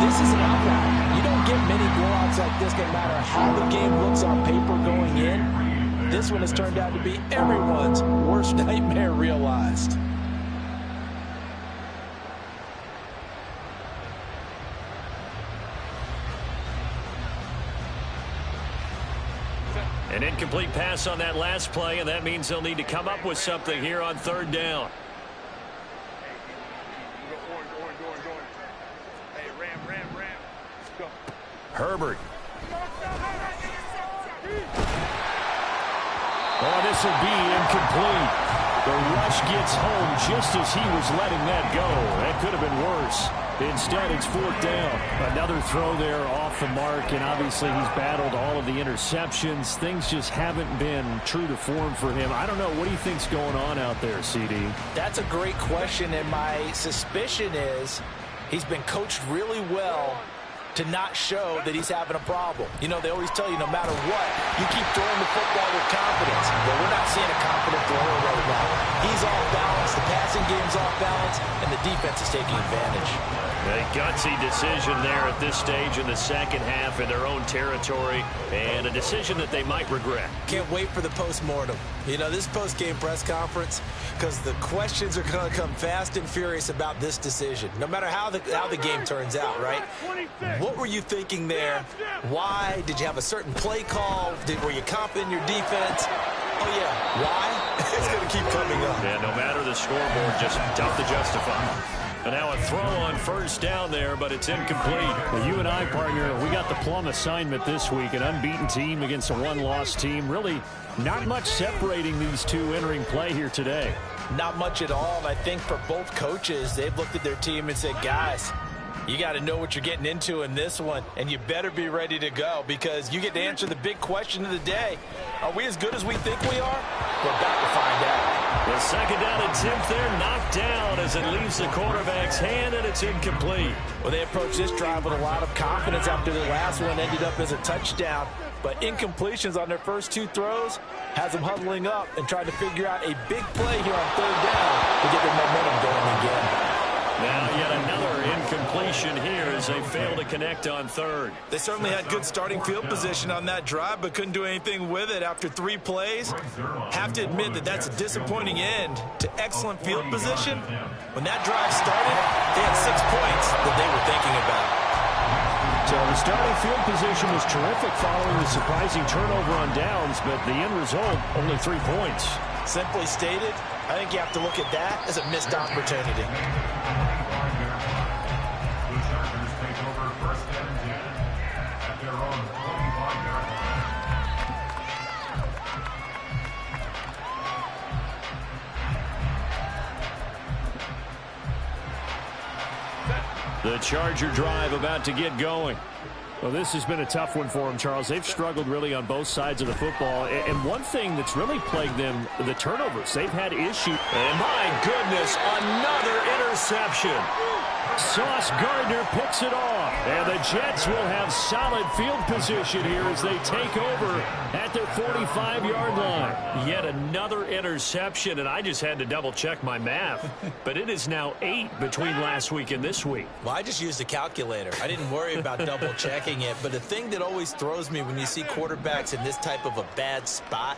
This is an outlier. You don't get many blowouts like this no matter how the game looks on paper going in. This one has turned out to be everyone's worst nightmare realized. An incomplete pass on that last play, and that means they'll need to come up with something here on 3rd down. Herbert. Oh, this will be incomplete. The rush gets home just as he was letting that go. That could have been worse. Instead, it's 4th down. Another throw there off the mark, and obviously he's battled all of the interceptions. Things just haven't been true to form for him. I don't know. What do you think's going on out there, CD? That's a great question, and my suspicion is he's been coached really well to not show that he's having a problem. You know, they always tell you no matter what, you keep throwing the football with confidence. Well, we're not seeing a confident thrower right now. He's off balance, the passing game's off balance, and the defense is taking advantage. A gutsy decision there at this stage in the second half in their own territory, and a decision that they might regret. Can't wait for the postmortem. You know, this post-game press conference, because the questions are going to come fast and furious about this decision, no matter how the game turns out, right? What were you thinking there? Why? Did you have a certain play call? Were you confident in your defense? Oh, yeah. Why? It's going to keep coming up. Yeah, no matter the scoreboard, just tough to justify. And now a throw on first down there, but it's incomplete. Well, you and I, partner, we got the plum assignment this week. An unbeaten team against a one-loss team. Really not much separating these two entering play here today. Not much at all. And I think for both coaches, they've looked at their team and said, guys, you got to know what you're getting into in this one, and you better be ready to go because you get to answer the big question of the day. Are we as good as we think we are? We're about to find out. The second down attempt there knocked down as it leaves the quarterback's hand, and it's incomplete. Well, they approached this drive with a lot of confidence after the last one ended up as a touchdown. But incompletions on their first two throws has them huddling up and trying to figure out a big play here on third down to get their momentum going again. Now yet another incompletion here as they fail to connect on third. They certainly had good starting field position on that drive, but couldn't do anything with it after 3 plays. Have to admit that that's a disappointing end to excellent field position. When that drive started, they had 6 points that they were thinking about. So the starting field position was terrific following the surprising turnover on downs, but the end result, only 3 points. Simply stated, I think you have to look at that as a missed opportunity. The Charger drive about to get going. Well, this has been a tough one for them, Charles. They've struggled really on both sides of the football. And one thing that's really plagued them, the turnovers. They've had issues. And my goodness, another interception. Sauce Gardner picks it off. And the Jets will have solid field position here as they take over at their 45-yard line. Yet another interception, and I just had to double-check my math. But it is now 8 between last week and this week. Well, I just used a calculator. I didn't worry about double-checking it. But the thing that always throws me when you see quarterbacks in this type of a bad spot,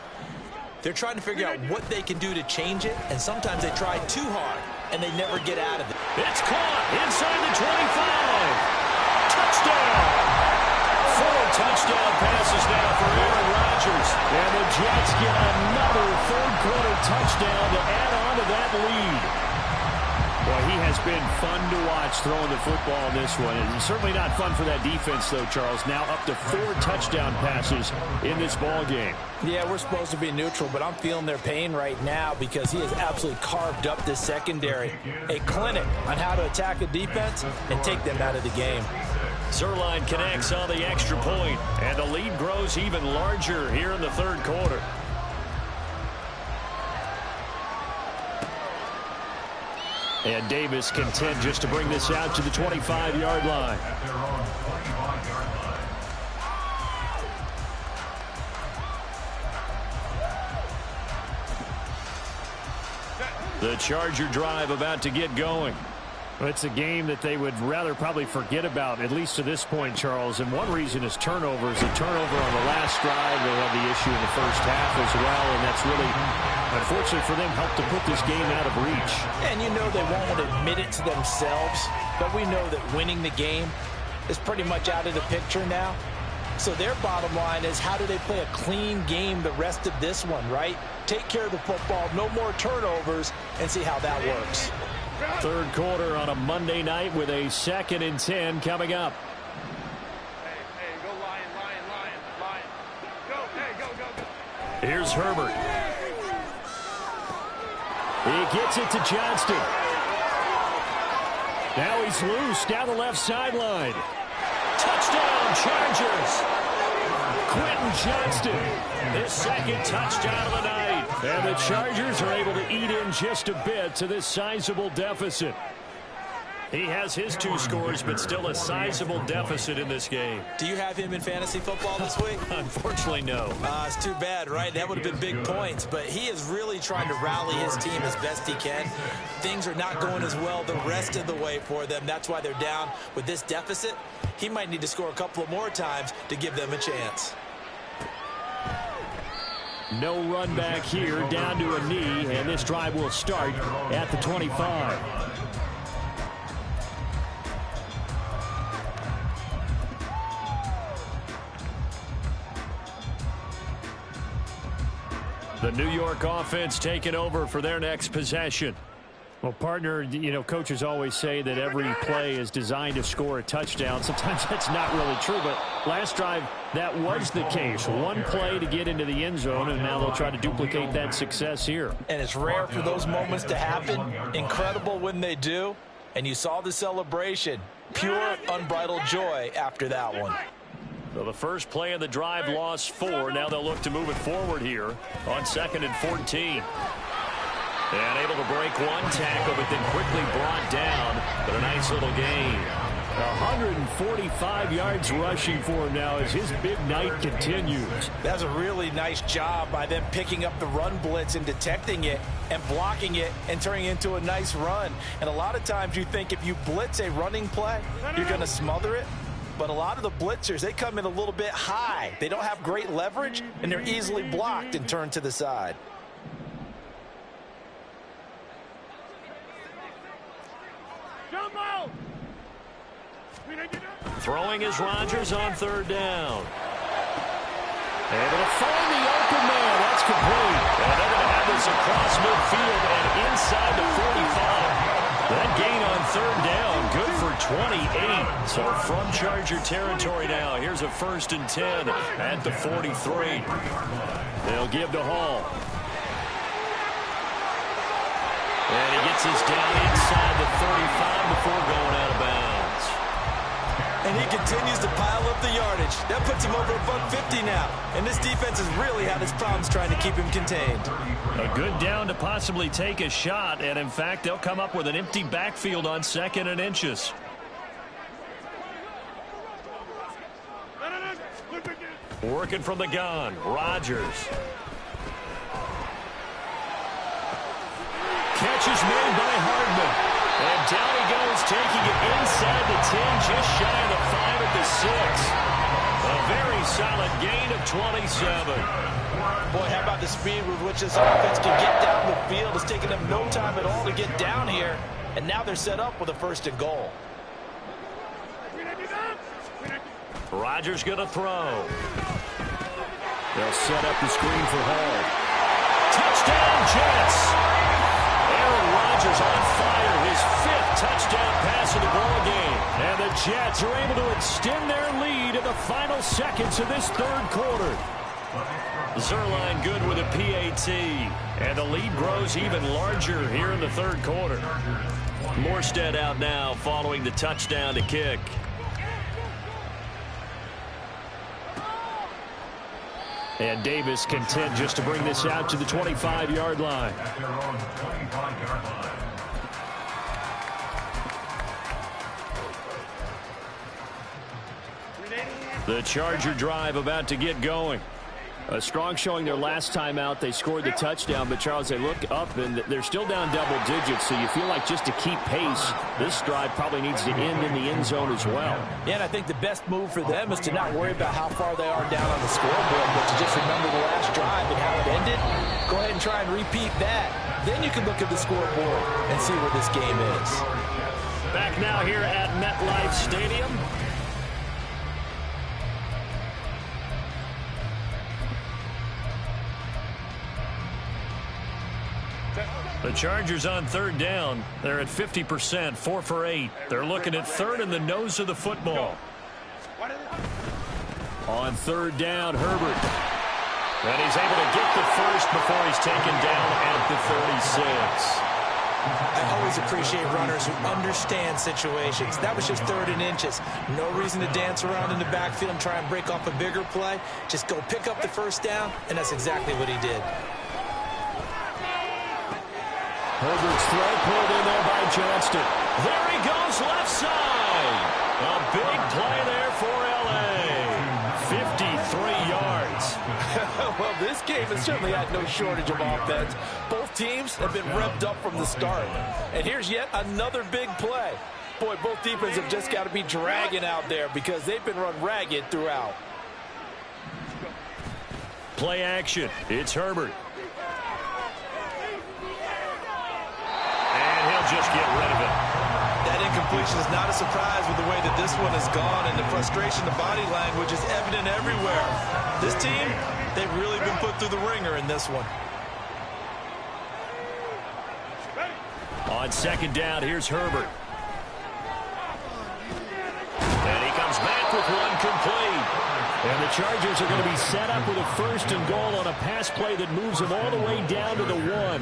they're trying to figure out what they can do to change it, and sometimes they try too hard, and they never get out of it. It's caught inside the 25. Touchdown! 4 touchdown passes now for Aaron Rodgers. And the Jets get another third-quarter touchdown to add on to that lead. Well, he has been fun to watch throwing the football in this one. And certainly not fun for that defense, though, Charles. Now up to 4 touchdown passes in this ball game. Yeah, we're supposed to be neutral, but I'm feeling their pain right now because he has absolutely carved up this secondary. A clinic on how to attack a defense and take them out of the game. Zuerlein connects on the extra point, and the lead grows even larger here in the third quarter. And Davis content just to bring this out to the 25-yard line. The Charger drive about to get going. Well, it's a game that they would rather probably forget about, at least to this point, Charles. And one reason is turnovers. A turnover on the last drive. They had the issue in the first half as well, and that's really, unfortunately for them, helped to put this game out of reach. And you know they won't admit it to themselves, but we know that winning the game is pretty much out of the picture now. So their bottom line is, how do they play a clean game the rest of this one, right? Take care of the football, no more turnovers, and see how that works. Third quarter on a Monday night with a 2nd and 10 coming up. Hey, go Lion, Lion, Lion, Lion. Go, hey, go, go, go. Here's Herbert. He gets it to Johnston. Now he's loose down the left sideline. Touchdown, Chargers. Quentin Johnston, his 2nd touchdown of the night. And the Chargers are able to eat in just a bit to this sizable deficit. He has his 2 scores, but still a sizable deficit in this game. Do you have him in fantasy football this week? Unfortunately, no. It's too bad, right? That would have been big points. But he is really trying to rally his team as best he can. Things are not going as well the rest of the way for them. That's why they're down with this deficit. He might need to score a couple of more times to give them a chance. No run back here, down to a knee, and this drive will start at the 25. The New York offense taking over for their next possession. Well, partner, you know, coaches always say that every play is designed to score a touchdown. Sometimes that's not really true, but last drive, that was the case. One play to get into the end zone, and now they'll try to duplicate that success here. And it's rare for those moments to happen. Incredible when they do. And you saw the celebration. Pure, unbridled joy after that one. So the first play of the drive lost 4. Now they'll look to move it forward here on 2nd and 14. And able to break one tackle, but then quickly brought down. But a nice little gain. 145 yards rushing for him now as his big night continues. That's a really nice job by them picking up the run blitz and detecting it and blocking it and turning it into a nice run. And a lot of times you think if you blitz a running play, you're going to smother it. But a lot of the blitzers, they come in a little bit high. They don't have great leverage, and they're easily blocked and turned to the side. Throwing is Rodgers on 3rd down. Able to find the open man. That's complete. And they're going to have this across midfield and inside the 45. That gain on 3rd down, good for 28. So from Charger territory now, here's a 1st and 10 at the 43. They'll give to Hall. And he gets us down inside the 35 before going out of bounds. And he continues to pile up the yardage. That puts him over $150 now. And this defense has really had its problems trying to keep him contained. A good down to possibly take a shot. And, in fact, they'll come up with an empty backfield on 2nd and inches. Working from the gun. Rodgers. Catch is made by Hardman. And down he goes, taking it inside the 10, just shy of the 5 at the 6. A very solid gain of 27. Boy, how about the speed with which this offense can get down the field? It's taken them no time at all to get down here. And now they're set up with a 1st and goal. Rodgers going to throw. They'll set up the screen for Hall. Touchdown, Jets! Aaron Rodgers on fire, his 5th touchdown pass of the ball game. And the Jets are able to extend their lead in the final seconds of this 3rd quarter. Zerline good with a PAT. And the lead grows even larger here in the 3rd quarter. Morstead out now following the touchdown to kick. And Davis content just to bring this out to the 25-yard line. At their own 25-yard line. The Charger drive about to get going. A strong showing their last time out. They scored the touchdown, but, Charles, they look up, and they're still down double digits, so you feel like just to keep pace, this drive probably needs to end in the end zone as well. Yeah, and I think the best move for them is to not worry about how far they are down on the scoreboard, but to just remember the last drive and how it ended. Go ahead and try and repeat that. Then you can look at the scoreboard and see where this game is. Back now here at MetLife Stadium. The Chargers on 3rd down. They're at 50%, 4 for 8. They're looking at 3rd in the nose of the football. On 3rd down, Herbert. And he's able to get the 1st before he's taken down at the 36. I always appreciate runners who understand situations. That was just 3rd and inches. No reason to dance around in the backfield and try and break off a bigger play. Just go pick up the 1st down, and that's exactly what he did. Herbert's throw pulled in there by Johnston. There he goes, left side. A big play there for L.A. 53 yards. Well, this game has certainly had no shortage of offense. Both teams have been revved up from the start. And here's yet another big play. Boy, both defenses have just got to be dragging out there because they've been run ragged throughout. Play action. It's Herbert. And he'll just get rid of it. That incompletion is not a surprise with the way that this one has gone, and the frustration, the body language is evident everywhere. This team, they've really been put through the ringer in this one. On second down, here's Herbert. And he comes back with one complete. And the Chargers are going to be set up with a 1st and goal on a pass play that moves them all the way down to the 1.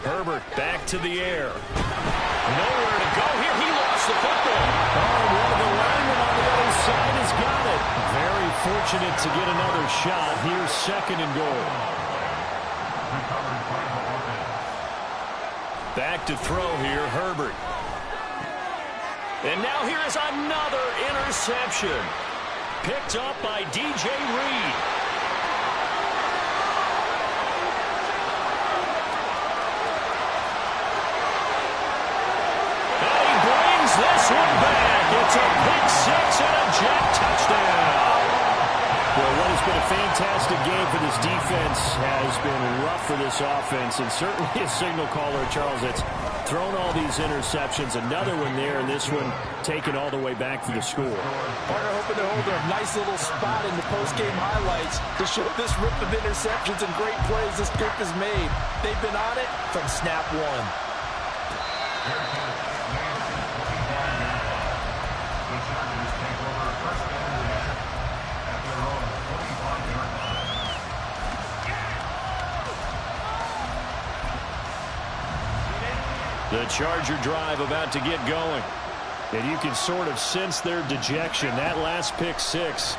Herbert back to the air. Nowhere to go here. He lost the football. Oh, one of the linemen on the other side has got it. Very fortunate to get another shot. Here's 2nd and goal. Back to throw here, Herbert. And now here is another interception. Picked up by DJ Reed. And he brings this one back. It's a pick 6 and a Jet touchdown. Well, what has been a fantastic game for this defense has been rough for this offense, and certainly a signal caller, Charles, that's thrown all these interceptions. Another one there, and this one taken all the way back for the score. Partner hoping to hold a nice little spot in the post-game highlights to show this rip of interceptions and great plays this group has made. They've been on it from snap one. The Charger drive about to get going. And you can sort of sense their dejection. That last pick 6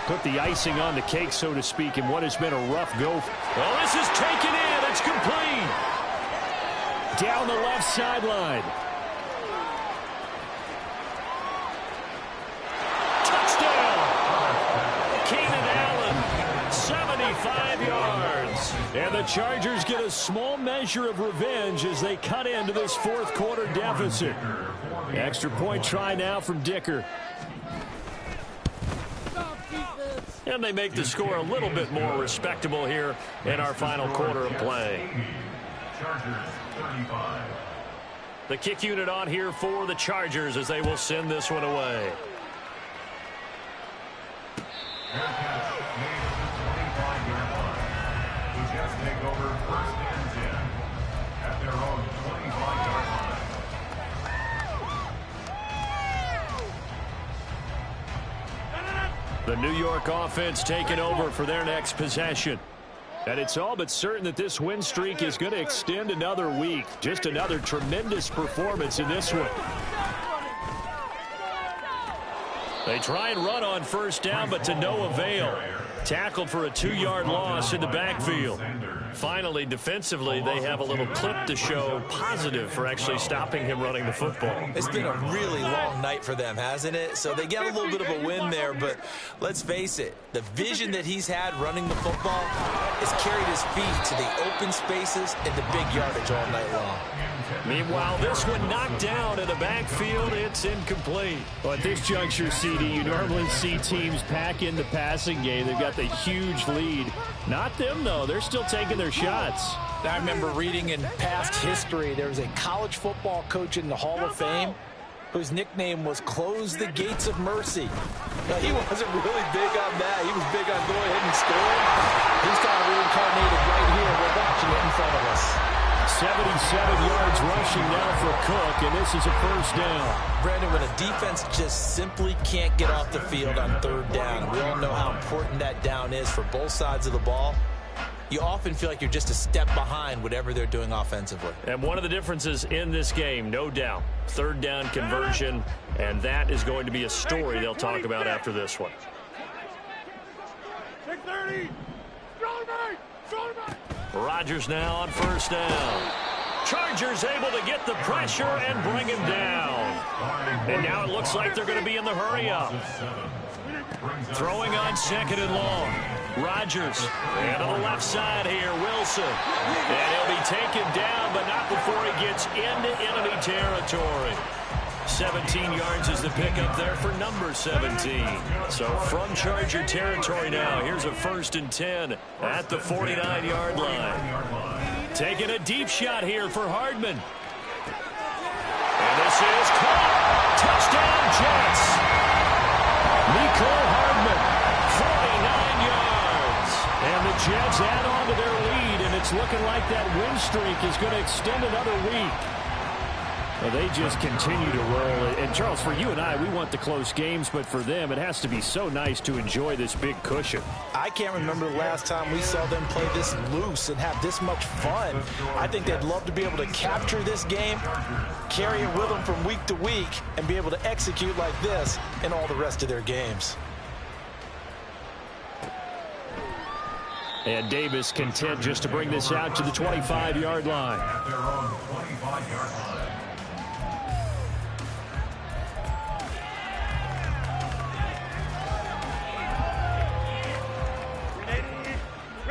put the icing on the cake, so to speak, in what has been a rough go. Well, this is taken in. It's complete. Down the left sideline. Touchdown. Keenan Allen, 75 yards. And the Chargers get a small measure of revenge as they cut into this 4th quarter deficit. Extra point try now from Dicker. And they make the score a little bit more respectable here in our final quarter of play. Chargers 35. The kick unit on here for the Chargers as they will send this one away. Jets take over 1st and 10 at their own 25-yard line. The New York offense taking over for their next possession. And it's all but certain that this win streak is going to extend another week. Just another tremendous performance in this one. They try and run on 1st down, but to no avail. Tackled for a 2-yard loss in the backfield. Finally, defensively, they have a little clip to show positive for actually stopping him running the football. It's been a really long night for them, hasn't it? So they get a little bit of a win there, but let's face it, the vision that he's had running the football has carried his feet to the open spaces and the big yardage all night long. Meanwhile, this one knocked down in the backfield. It's incomplete. Well, at this juncture, CD, you normally see teams pack in the passing game. They've got the huge lead. Not them, though. They're still taking their shots. I remember reading in past history, there was a college football coach in the Hall of Fame whose nickname was Close the Gates of Mercy. Now, he wasn't really big on that. He was big on go ahead and score. He's kind of reincarnated right here. We're watching it in front of us. 77 yards rushing now for Cook, and this is a 1st down. Brandon, when a defense just simply can't get off the field on 3rd down, we all know how important that down is for both sides of the ball, you often feel like you're just a step behind whatever they're doing offensively. And one of the differences in this game, no doubt, 3rd down conversion, and that is going to be a story they'll talk about after this one. 630. Rodgers now on 1st down. Chargers able to get the pressure and bring him down. And now it looks like they're going to be in the hurry up. Throwing on 2nd and long. Rodgers. And on the left side here, Wilson. And he'll be taken down, but not before he gets into enemy territory. 17 yards is the pickup there for number 17. So from Charger territory now, here's a 1st and 10 at the 49-yard line. Taking a deep shot here for Hardman. And this is caught. Touchdown, Jets. Mecole Hardman, 49 yards. And the Jets add on to their lead, and it's looking like that win streak is going to extend another week. Well, they just continue to roll. And, Charles, for you and I, we want the close games, but for them, it has to be so nice to enjoy this big cushion. I can't remember the last time we saw them play this loose and have this much fun. I think they'd love to be able to capture this game, carry it with them from week to week, and be able to execute like this in all the rest of their games. And Davis content just to bring this out to the 25-yard line. At their own 25-yard line.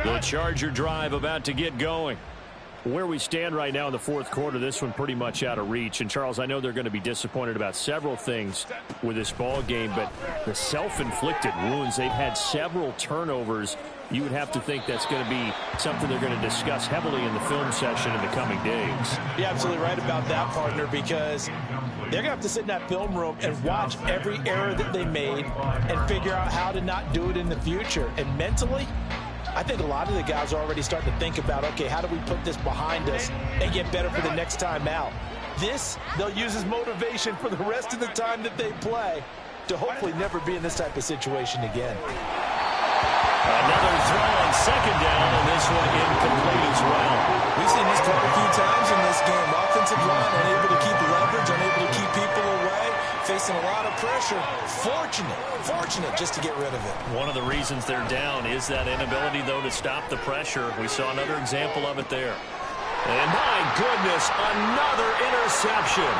The Charger drive about to get going. Where we stand right now in the fourth quarter, this one pretty much out of reach. And, Charles, I know they're going to be disappointed about several things with this ball game, but the self-inflicted wounds, they've had several turnovers. You would have to think that's going to be something they're going to discuss heavily in the film session in the coming days. You're absolutely right about that, partner, because they're going to have to sit in that film room and watch every error that they made and figure out how to not do it in the future. And mentally, I think a lot of the guys are already starting to think about, okay, how do we put this behind us and get better for the next time out? This, they'll use as motivation for the rest of the time that they play to hopefully never be in this type of situation again. Another throw on second down, and this one incomplete as well. We've seen this quite a few times in this game. Offensive line unable to keep leverage, unable to keep people away, facing a lot of pressure. Fortunate just to get rid of it. One of the reasons they're down is that inability, though, to stop the pressure. We saw another example of it there. And my goodness, another interception.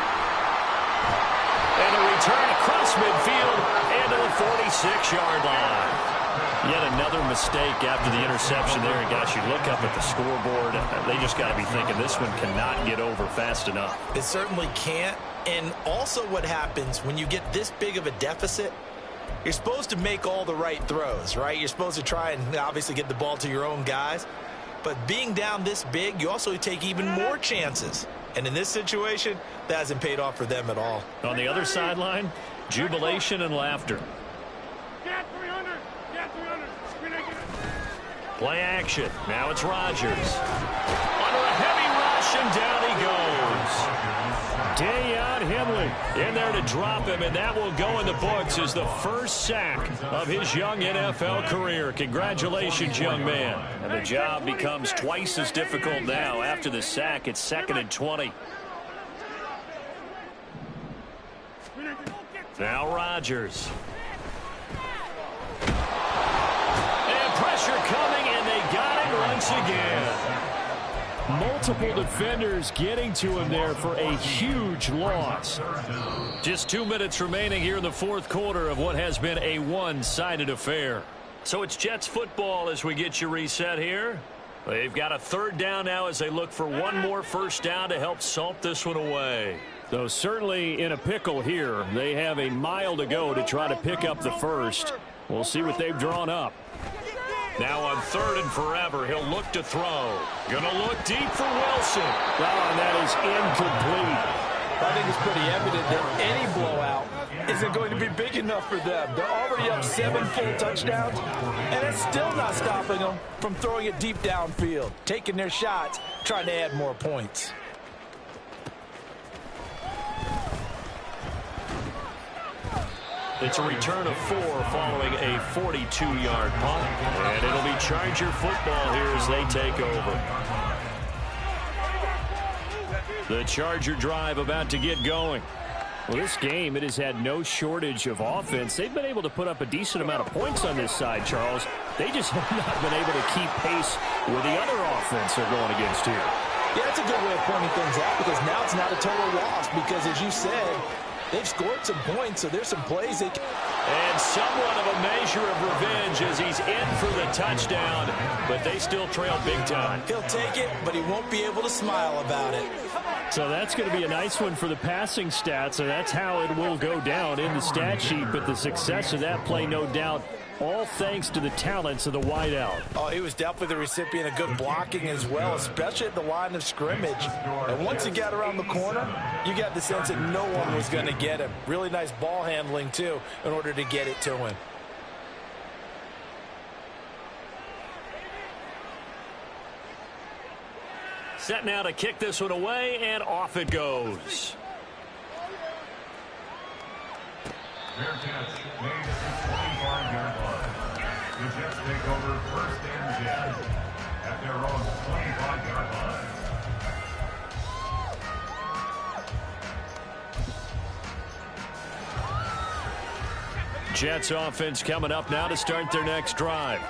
And a return across midfield and to the 46-yard line. Yet another mistake after the interception there. And, gosh, you look up at the scoreboard, they just got to be thinking this one cannot get over fast enough. It certainly can't. And also what happens when you get this big of a deficit, you're supposed to make all the right throws, right? You're supposed to try and obviously get the ball to your own guys. But being down this big, you also take even more chances. And in this situation, that hasn't paid off for them at all. On the other sideline, jubilation and laughter. Play action. Now it's Rodgers. Under a heavy rush, and down he goes. Daiyan Henley In there to drop him, and that will go in the books as the first sack of his young NFL career. Congratulations, young man. And the job becomes twice as difficult now. After the sack, it's 2nd and 20. Now Rodgers. Pressure coming, and they got him once again. Multiple defenders getting to him there for a huge loss. Just 2 minutes remaining here in the fourth quarter of what has been a one-sided affair. So it's Jets football as we get you reset here. They've got a third down now as they look for one more first down to help salt this one away. Though certainly in a pickle here. They have a mile to go to try to pick up the first. We'll see what they've drawn up. Now on 3rd and forever, he'll look to throw. Gonna look deep for Wilson. Oh, and that is incomplete. I think it's pretty evident that any blowout isn't going to be big enough for them. They're already up 7 full touchdowns, and it's still not stopping them from throwing it deep downfield, taking their shots, trying to add more points. It's a return of 4 following a 42-yard punt. And it'll be Charger football here as they take over. The Charger drive about to get going. Well, this game, it has had no shortage of offense. They've been able to put up a decent amount of points on this side, Charles. They just have not been able to keep pace with the other offense they're going against here. Yeah, that's a good way of pointing things out because now it's not a total loss because, as you said, they've scored some points, so there's some plays they can. And somewhat of a measure of revenge as he's in for the touchdown, but they still trail big time. He'll take it, but he won't be able to smile about it. So that's going to be a nice one for the passing stats, and that's how it will go down in the stat sheet. But the success of that play, no doubt, all thanks to the talents of the wideout. Oh, he was definitely the recipient of good blocking as well, especially at the line of scrimmage. And once he got around the corner, you got the sense that no one was going to get him. Really nice ball handling, too, in order to get it to him. Set now to kick this one away, and off it goes. Fair catch made at the 25-yard line. The Jets take over 1st and 10 at their own 25-yard line. Jets offense coming up now to start their next drive.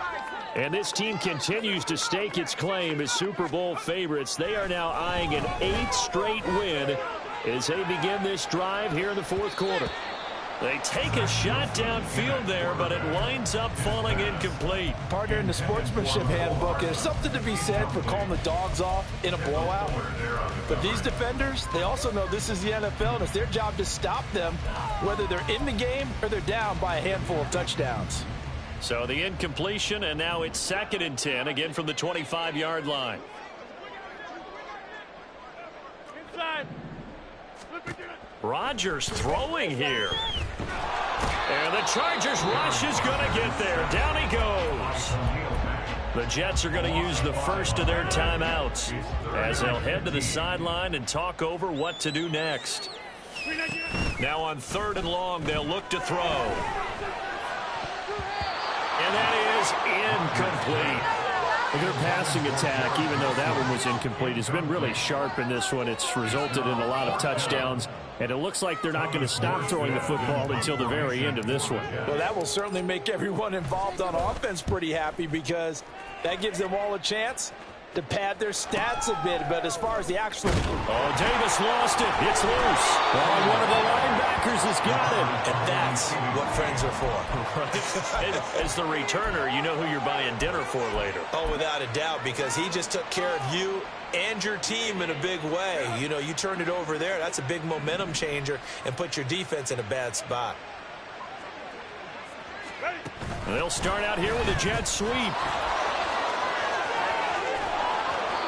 And this team continues to stake its claim as Super Bowl favorites. They are now eyeing an 8th straight win as they begin this drive here in the 4th quarter. They take a shot downfield there, but it winds up falling incomplete. Partner, in the sportsmanship handbook, there's something to be said for calling the dogs off in a blowout. But these defenders, they also know this is the NFL, and it's their job to stop them, whether they're in the game or they're down by a handful of touchdowns. So the incompletion, and now it's 2nd and 10, again from the 25-yard line. Inside. Rodgers throwing here. And the Chargers rush is going to get there. Down he goes. The Jets are going to use the first of their timeouts as they'll head to the sideline and talk over what to do next. Now on 3rd and long, they'll look to throw. And that is incomplete. Their passing attack, even though that one was incomplete, has been really sharp in this one. It's resulted in a lot of touchdowns, and it looks like they're not going to stop throwing the football until the very end of this one. Well, that will certainly make everyone involved on offense pretty happy because that gives them all a chance to pad their stats a bit. But as far as the actual... Oh, Davis lost it. It's loose. Oh, one of the linebackers has got it. And that's what friends are for. As the returner, you know who you're buying dinner for later. Oh, without a doubt, because he just took care of you and your team in a big way. You know, you turned it over there. That's a big momentum changer and put your defense in a bad spot. They'll start out here with a jet sweep.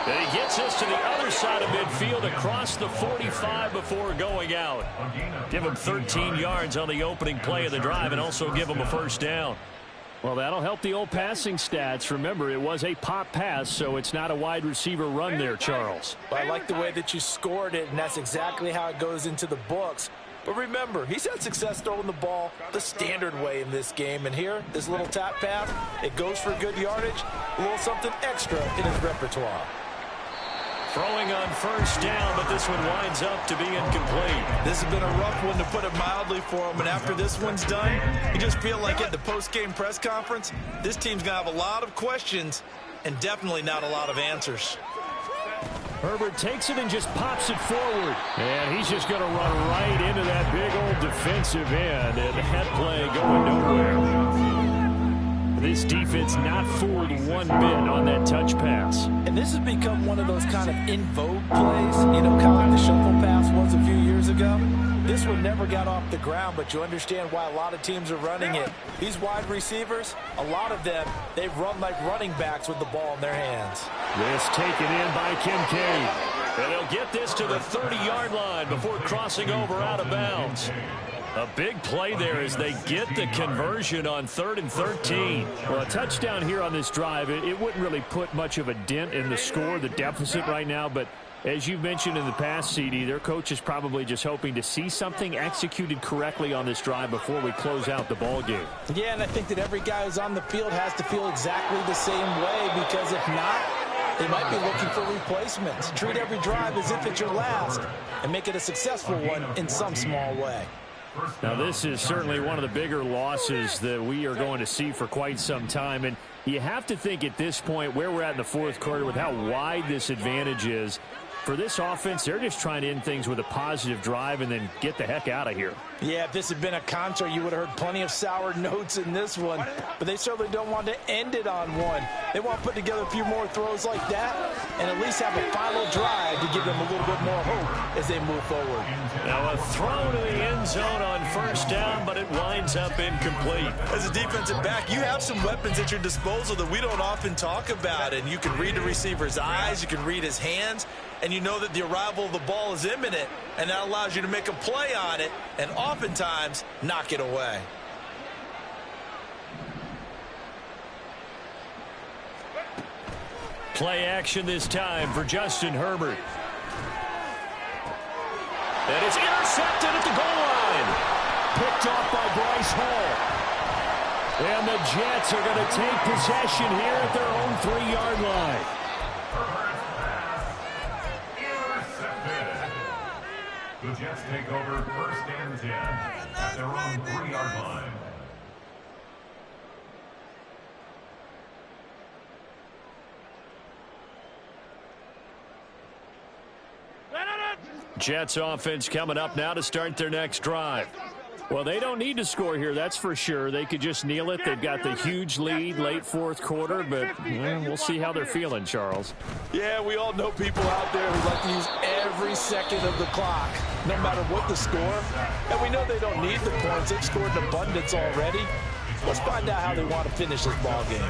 And he gets us to the other side of midfield across the 45 before going out. Give him 13 yards on the opening play of the drive and also give him a first down. Well, that'll help the old passing stats. Remember, it was a pop pass, so it's not a wide receiver run there, Charles. Well, I like the way that you scored it, and that's exactly how it goes into the books. But remember, he's had success throwing the ball the standard way in this game. And here, this little tap pass, it goes for good yardage, a little something extra in his repertoire. Throwing on first down, but this one winds up to be incomplete. This has been a rough one, to put it mildly, for him. And after this one's done, you just feel like at the post-game press conference, this team's going to have a lot of questions and definitely not a lot of answers. Herbert takes it and just pops it forward. And he's just going to run right into that big old defensive end. And that play going nowhere. This defense not fooled one bit on that touch pass. And this has become one of those kind of in vogue plays, you know, kind of like the shuffle pass was a few years ago. This one never got off the ground, but you understand why a lot of teams are running it. These wide receivers, a lot of them, they've run like running backs with the ball in their hands. This taken in by Kincaid. And they'll get this to the 30-yard line before crossing over out of bounds. A big play there as they get the conversion on 3rd and 13. Well, a touchdown here on this drive, it wouldn't really put much of a dent in the score, the deficit right now. But as you've mentioned in the past, CD, their coach is probably just hoping to see something executed correctly on this drive before we close out the ball game. Yeah, and I think that every guy who's on the field has to feel exactly the same way, because if not, they might be looking for replacements. Treat every drive as if it's your last and make it a successful one in some small way. Now, this is certainly one of the bigger losses that we are going to see for quite some time. And you have to think at this point where we're at in the 4th quarter with how wide this advantage is. For this offense, they're just trying to end things with a positive drive and then get the heck out of here. Yeah, if this had been a concert, you would have heard plenty of sour notes in this one. But they certainly don't want to end it on one. They want to put together a few more throws like that and at least have a final drive to give them a little bit more hope as they move forward. Now a throw to the end zone on first down, but it winds up incomplete. As a defensive back, you have some weapons at your disposal that we don't often talk about. And you can read the receiver's eyes, you can read his hands, and you know that the arrival of the ball is imminent, and that allows you to make a play on it and oftentimes knock it away. Play action this time for Justin Herbert. And it's intercepted at the goal line. Picked off by Bryce Hall. And the Jets are going to take possession here at their own 3-yard line. The Jets take over first and 10 at their own 3-yard line. Jets offense coming up now to start their next drive. Well, they don't need to score here, that's for sure. They could just kneel it. They've got the huge lead late fourth quarter, but we'll see how they're feeling, Charles. Yeah, we all know people out there who like to use every second of the clock, no matter what the score. And we know they don't need the points. They've scored in abundance already. Let's find out how they want to finish this ball game.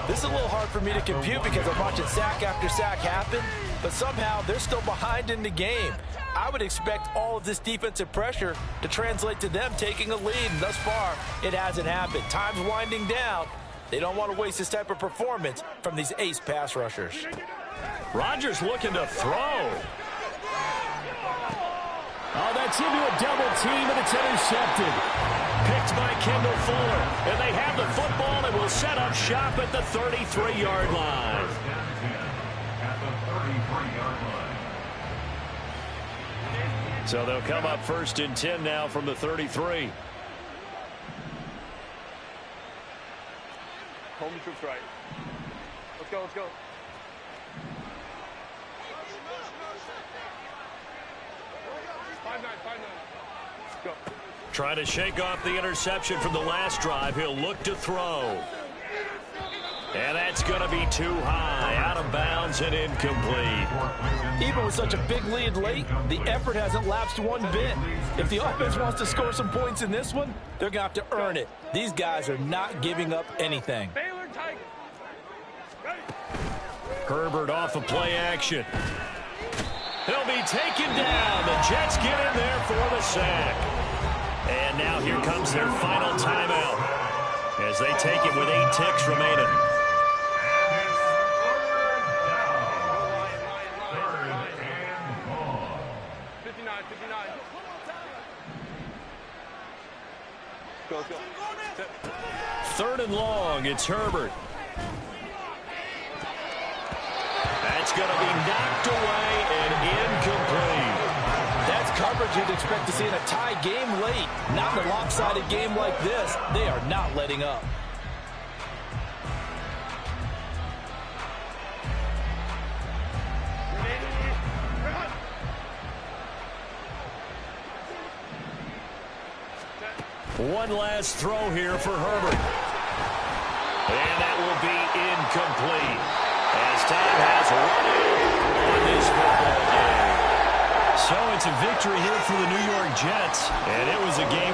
This is a little hard for me to compute because I'm watching sack after sack happen, but somehow they're still behind in the game. I would expect all of this defensive pressure to translate to them taking a lead, and thus far, it hasn't happened. Time's winding down. They don't want to waste this type of performance from these ace pass rushers. Rodgers looking to throw. Oh, that's into a double team, and it's intercepted. Picked by Kendall Fuller. And they have the football and will set up shop at the 33-yard line. At the 33-yard line. So they'll come up first and 10 now from the 33. Home troops right. Let's go, let's go. Five nine. Let's go. Trying to shake off the interception from the last drive. He'll look to throw. And that's going to be too high, out of bounds and incomplete. Even with such a big lead late, the effort hasn't lapsed one bit. If the offense wants to score some points in this one, they're going to have to earn it. These guys are not giving up anything. Baylor Tigers. Ready. Herbert off of play action. He'll be taken down. The Jets get in there for the sack. And now here comes their final timeout as they take it with 8 ticks remaining. 59. Go. 3rd and long. It's Herbert. That's going to be knocked away and incomplete. That's coverage you'd expect to see in a tie game late. Not in a lopsided game like this. They are not letting up. One last throw here for Herbert. And that will be incomplete. As time has run out on this football game. So it's a victory here for the New York Jets. And it was a game